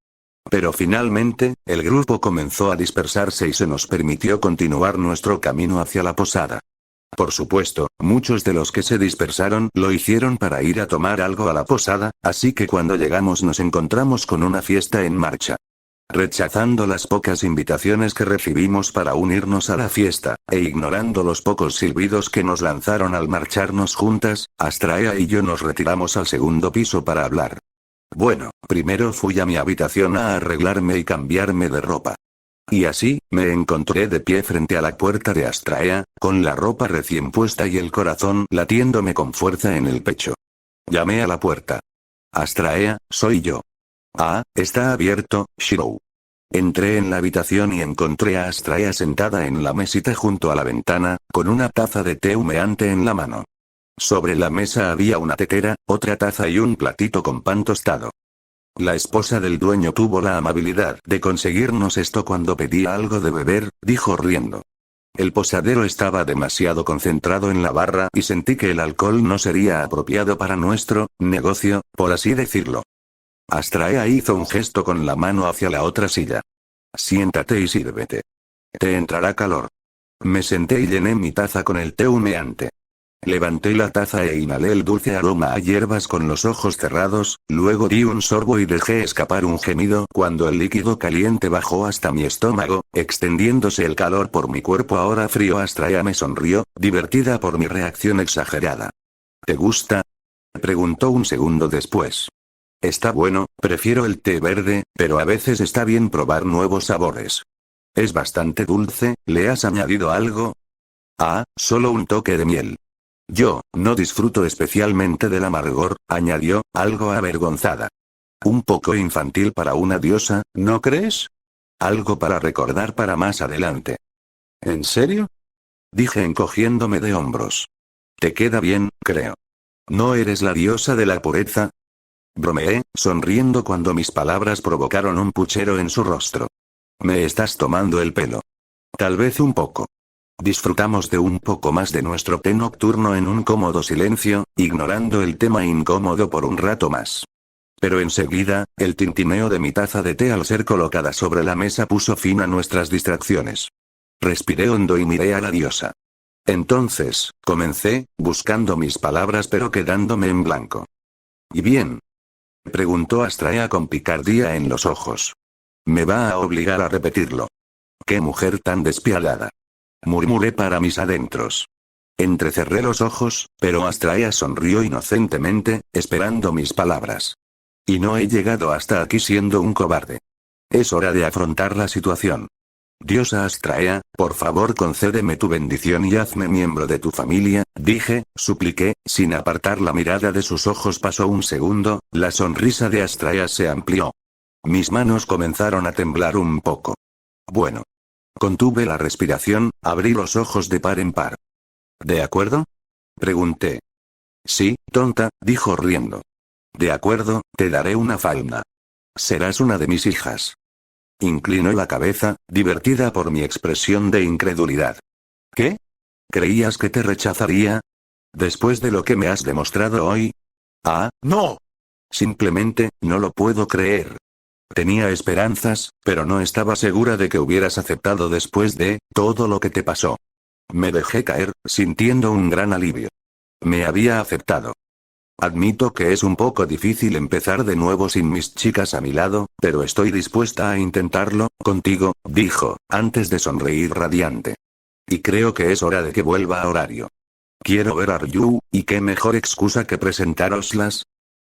Pero finalmente, el grupo comenzó a dispersarse y se nos permitió continuar nuestro camino hacia la posada. Por supuesto, muchos de los que se dispersaron lo hicieron para ir a tomar algo a la posada, así que cuando llegamos nos encontramos con una fiesta en marcha. Rechazando las pocas invitaciones que recibimos para unirnos a la fiesta, e ignorando los pocos silbidos que nos lanzaron al marcharnos juntas, Astraea y yo nos retiramos al segundo piso para hablar. Bueno, primero fui a mi habitación a arreglarme y cambiarme de ropa. Y así, me encontré de pie frente a la puerta de Astraea, con la ropa recién puesta y el corazón latiéndome con fuerza en el pecho. Llamé a la puerta. Astraea, soy yo. Ah, está abierto, Shirou. Entré en la habitación y encontré a Astraea sentada en la mesita junto a la ventana, con una taza de té humeante en la mano. Sobre la mesa había una tetera, otra taza y un platito con pan tostado. La esposa del dueño tuvo la amabilidad de conseguirnos esto cuando pedía algo de beber, dijo riendo. El posadero estaba demasiado concentrado en la barra y sentí que el alcohol no sería apropiado para nuestro negocio, por así decirlo. Astraea hizo un gesto con la mano hacia la otra silla. Siéntate y sírvete. Te entrará calor. Me senté y llené mi taza con el té humeante. Levanté la taza e inhalé el dulce aroma a hierbas con los ojos cerrados, luego di un sorbo y dejé escapar un gemido cuando el líquido caliente bajó hasta mi estómago, extendiéndose el calor por mi cuerpo ahora frío. Astraea me sonrió, divertida por mi reacción exagerada. ¿Te gusta? Preguntó un segundo después. Está bueno, prefiero el té verde, pero a veces está bien probar nuevos sabores. Es bastante dulce, ¿le has añadido algo? Ah, solo un toque de miel. Yo, no disfruto especialmente del amargor, añadió, algo avergonzada. Un poco infantil para una diosa, ¿no crees? Algo para recordar para más adelante. ¿En serio? Dije encogiéndome de hombros. Te queda bien, creo. ¿No eres la diosa de la pureza? Bromeé, sonriendo cuando mis palabras provocaron un puchero en su rostro. Me estás tomando el pelo. Tal vez un poco. Disfrutamos de un poco más de nuestro té nocturno en un cómodo silencio, ignorando el tema incómodo por un rato más. Pero enseguida, el tintineo de mi taza de té al ser colocada sobre la mesa puso fin a nuestras distracciones. Respiré hondo y miré a la diosa. Entonces, comencé, buscando mis palabras pero quedándome en blanco. ¿Y bien? Preguntó Astraea con picardía en los ojos. Me va a obligar a repetirlo. ¡Qué mujer tan despiadada! Murmuré para mis adentros. Entrecerré los ojos, pero Astraea sonrió inocentemente, esperando mis palabras. Y no he llegado hasta aquí siendo un cobarde. Es hora de afrontar la situación. Diosa Astraea, por favor concédeme tu bendición y hazme miembro de tu familia, dije, supliqué, sin apartar la mirada de sus ojos. Pasó un segundo, la sonrisa de Astraea se amplió. Mis manos comenzaron a temblar un poco. Bueno. Contuve la respiración, abrí los ojos de par en par. ¿De acuerdo? Pregunté. Sí, tonta, dijo riendo. De acuerdo, te daré una falda. Serás una de mis hijas. Inclinó la cabeza, divertida por mi expresión de incredulidad. ¿Qué? ¿Creías que te rechazaría? ¿Después de lo que me has demostrado hoy? Ah, no. Simplemente, no lo puedo creer. Tenía esperanzas, pero no estaba segura de que hubieras aceptado después de todo lo que te pasó. Me dejé caer, sintiendo un gran alivio. Me había aceptado. Admito que es un poco difícil empezar de nuevo sin mis chicas a mi lado, pero estoy dispuesta a intentarlo, contigo, dijo, antes de sonreír radiante. Y creo que es hora de que vuelva a horario. Quiero ver a Ryu, y qué mejor excusa que presentároslas.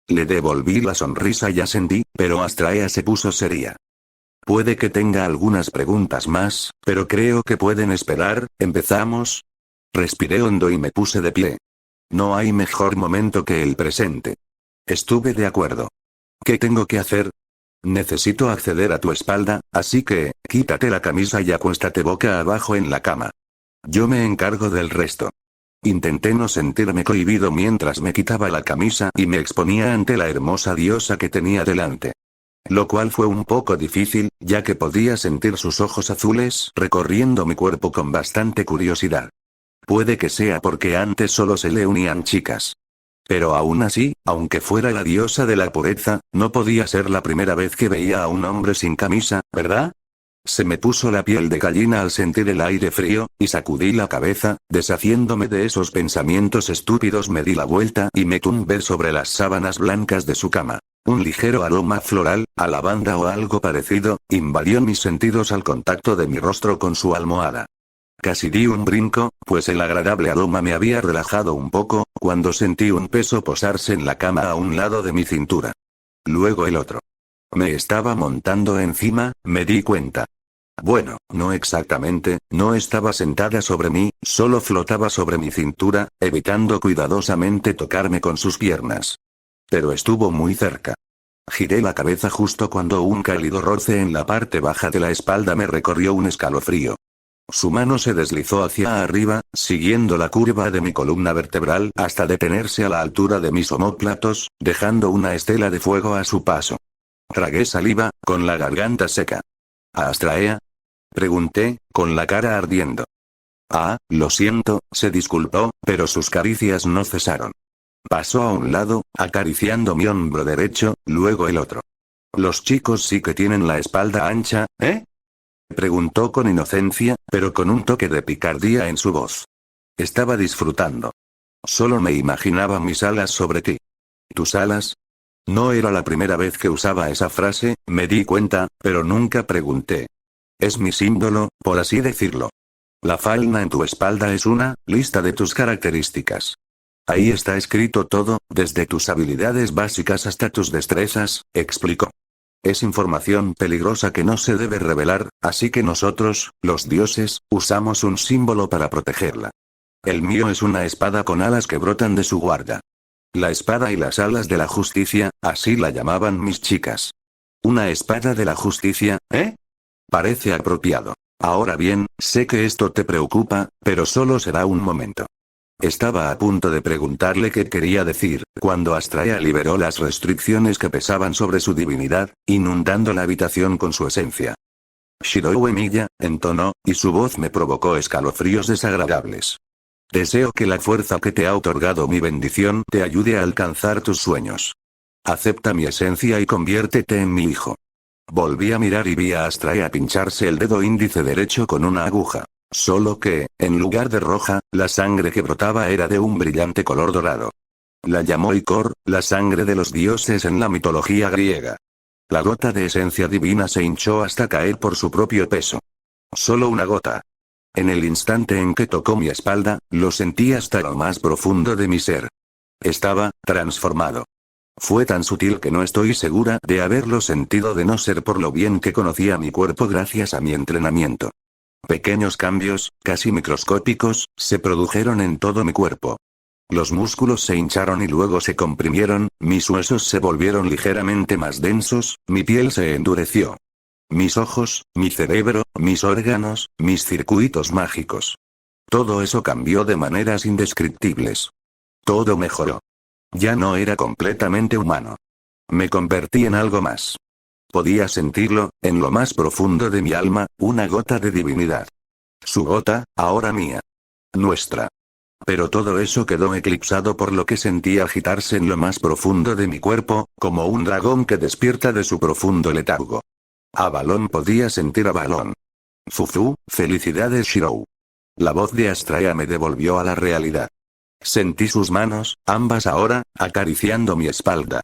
Le devolví la sonrisa y asentí, pero Astraea se puso seria. Puede que tenga algunas preguntas más, pero creo que pueden esperar. ¿Empezamos? Respiré hondo y me puse de pie. No hay mejor momento que el presente. Estuve de acuerdo. ¿Qué tengo que hacer? Necesito acceder a tu espalda, así que, quítate la camisa y acuéstate boca abajo en la cama. Yo me encargo del resto. Intenté no sentirme cohibido mientras me quitaba la camisa y me exponía ante la hermosa diosa que tenía delante. Lo cual fue un poco difícil, ya que podía sentir sus ojos azules recorriendo mi cuerpo con bastante curiosidad. Puede que sea porque antes solo se le unían chicas. Pero aún así, aunque fuera la diosa de la pureza, no podía ser la primera vez que veía a un hombre sin camisa, ¿verdad? Se me puso la piel de gallina al sentir el aire frío, y sacudí la cabeza, deshaciéndome de esos pensamientos estúpidos. Me di la vuelta y me tumbé sobre las sábanas blancas de su cama. Un ligero aroma floral, a lavanda o algo parecido, invadió mis sentidos al contacto de mi rostro con su almohada. Casi di un brinco, pues el agradable aroma me había relajado un poco, cuando sentí un peso posarse en la cama a un lado de mi cintura. Luego el otro. Me estaba montando encima, me di cuenta. Bueno, no exactamente, no estaba sentada sobre mí, solo flotaba sobre mi cintura, evitando cuidadosamente tocarme con sus piernas. Pero estuvo muy cerca. Giré la cabeza justo cuando un cálido roce en la parte baja de la espalda me recorrió un escalofrío. Su mano se deslizó hacia arriba, siguiendo la curva de mi columna vertebral hasta detenerse a la altura de mis omóplatos, dejando una estela de fuego a su paso. Tragué saliva, con la garganta seca. ¿Astraea? Pregunté, con la cara ardiendo. Ah, lo siento, se disculpó, pero sus caricias no cesaron. Pasó a un lado, acariciando mi hombro derecho, luego el otro. Los chicos sí que tienen la espalda ancha, ¿eh? Preguntó con inocencia, pero con un toque de picardía en su voz. Estaba disfrutando. Solo me imaginaba mis alas sobre ti. ¿Tus alas? No era la primera vez que usaba esa frase, me di cuenta, pero nunca pregunté. Es mi símbolo, por así decirlo. La falna en tu espalda es una lista de tus características. Ahí está escrito todo, desde tus habilidades básicas hasta tus destrezas, explicó. Es información peligrosa que no se debe revelar, así que nosotros, los dioses, usamos un símbolo para protegerla. El mío es una espada con alas que brotan de su guarda. La espada y las alas de la justicia, así la llamaban mis chicas. ¿Una espada de la justicia, eh? Parece apropiado. Ahora bien, sé que esto te preocupa, pero solo será un momento. Estaba a punto de preguntarle qué quería decir, cuando Astraea liberó las restricciones que pesaban sobre su divinidad, inundando la habitación con su esencia. Shirou Emiya, entonó, y su voz me provocó escalofríos desagradables. Deseo que la fuerza que te ha otorgado mi bendición te ayude a alcanzar tus sueños. Acepta mi esencia y conviértete en mi hijo. Volví a mirar y vi a Astraea pincharse el dedo índice derecho con una aguja. Solo que, en lugar de roja, la sangre que brotaba era de un brillante color dorado. La llamó Icor, la sangre de los dioses en la mitología griega. La gota de esencia divina se hinchó hasta caer por su propio peso. Solo una gota. En el instante en que tocó mi espalda, lo sentí hasta lo más profundo de mi ser. Estaba transformado. Fue tan sutil que no estoy segura de haberlo sentido de no ser por lo bien que conocía mi cuerpo gracias a mi entrenamiento. Pequeños cambios, casi microscópicos, se produjeron en todo mi cuerpo. Los músculos se hincharon y luego se comprimieron, mis huesos se volvieron ligeramente más densos, mi piel se endureció. Mis ojos, mi cerebro, mis órganos, mis circuitos mágicos. Todo eso cambió de maneras indescriptibles. Todo mejoró. Ya no era completamente humano. Me convertí en algo más. Podía sentirlo, en lo más profundo de mi alma, una gota de divinidad. Su gota, ahora mía. Nuestra. Pero todo eso quedó eclipsado por lo que sentí agitarse en lo más profundo de mi cuerpo, como un dragón que despierta de su profundo letargo. Avalon podía sentir Avalon. Fufu, felicidades Shirou. La voz de Astraea me devolvió a la realidad. Sentí sus manos, ambas ahora, acariciando mi espalda.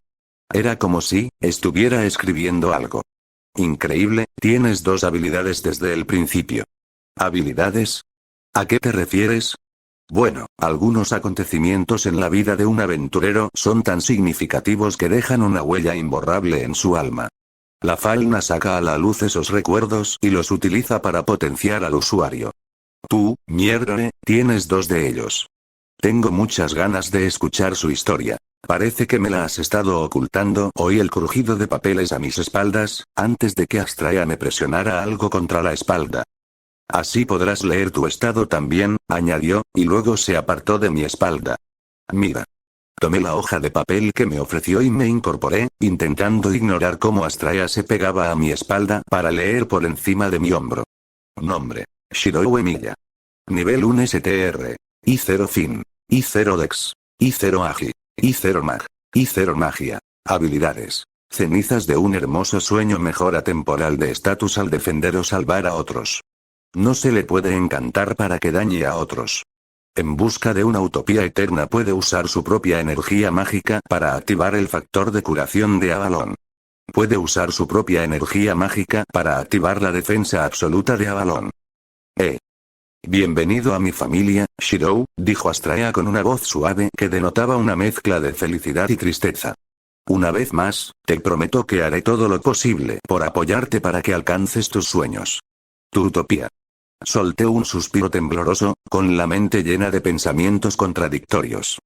Era como si estuviera escribiendo algo. Increíble, tienes 2 habilidades desde el principio. ¿Habilidades? ¿A qué te refieres? Bueno, algunos acontecimientos en la vida de un aventurero son tan significativos que dejan una huella imborrable en su alma. La fauna saca a la luz esos recuerdos y los utiliza para potenciar al usuario. Tú, Mierdre, tienes 2 de ellos. Tengo muchas ganas de escuchar su historia. Parece que me la has estado ocultando. Oí el crujido de papeles a mis espaldas, antes de que Astraea me presionara algo contra la espalda. Así podrás leer tu estado también, añadió, y luego se apartó de mi espalda. Mira. Tomé la hoja de papel que me ofreció y me incorporé, intentando ignorar cómo Astraea se pegaba a mi espalda para leer por encima de mi hombro. Nombre. Shirou Emilia. Nivel 1 STR. I0 Fin. I0 Dex. I0 Agi. I0 Mag. I0 Magia. Habilidades. Cenizas de un hermoso sueño. Mejora temporal de estatus al defender o salvar a otros. No se le puede encantar para que dañe a otros. En busca de una utopía eterna puede usar su propia energía mágica para activar el factor de curación de Avalon. Puede usar su propia energía mágica para activar la defensa absoluta de Avalon. Bienvenido a mi familia, Shirou, dijo Astraea con una voz suave que denotaba una mezcla de felicidad y tristeza. Una vez más, te prometo que haré todo lo posible por apoyarte para que alcances tus sueños. Tu utopía. Solté un suspiro tembloroso, con la mente llena de pensamientos contradictorios.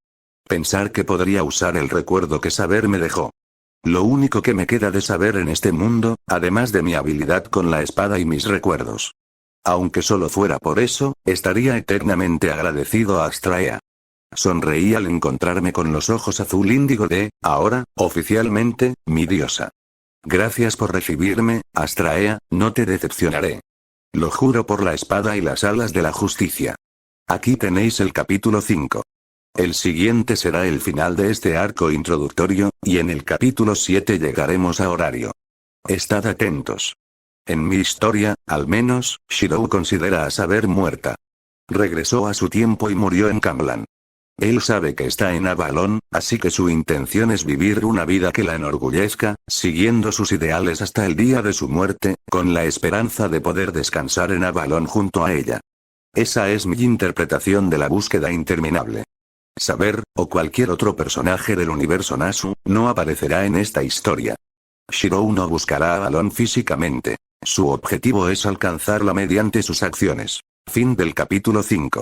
Pensar que podría usar el recuerdo que saber me dejó. Lo único que me queda de saber en este mundo, además de mi habilidad con la espada y mis recuerdos. Aunque solo fuera por eso, estaría eternamente agradecido a Astraea. Sonreí al encontrarme con los ojos azul índigo de, ahora, oficialmente, mi diosa. Gracias por recibirme, Astraea, no te decepcionaré. Lo juro por la espada y las alas de la justicia. Aquí tenéis el capítulo 5. El siguiente será el final de este arco introductorio, y en el capítulo 7 llegaremos a Horario. Estad atentos. En mi historia, al menos, Shirou considera a Saber muerta. Regresó a su tiempo y murió en Camlan. Él sabe que está en Avalon, así que su intención es vivir una vida que la enorgullezca, siguiendo sus ideales hasta el día de su muerte, con la esperanza de poder descansar en Avalon junto a ella. Esa es mi interpretación de la búsqueda interminable. Saber, o cualquier otro personaje del universo Nasu, no aparecerá en esta historia. Shirou no buscará a Avalon físicamente. Su objetivo es alcanzarla mediante sus acciones. Fin del capítulo 5.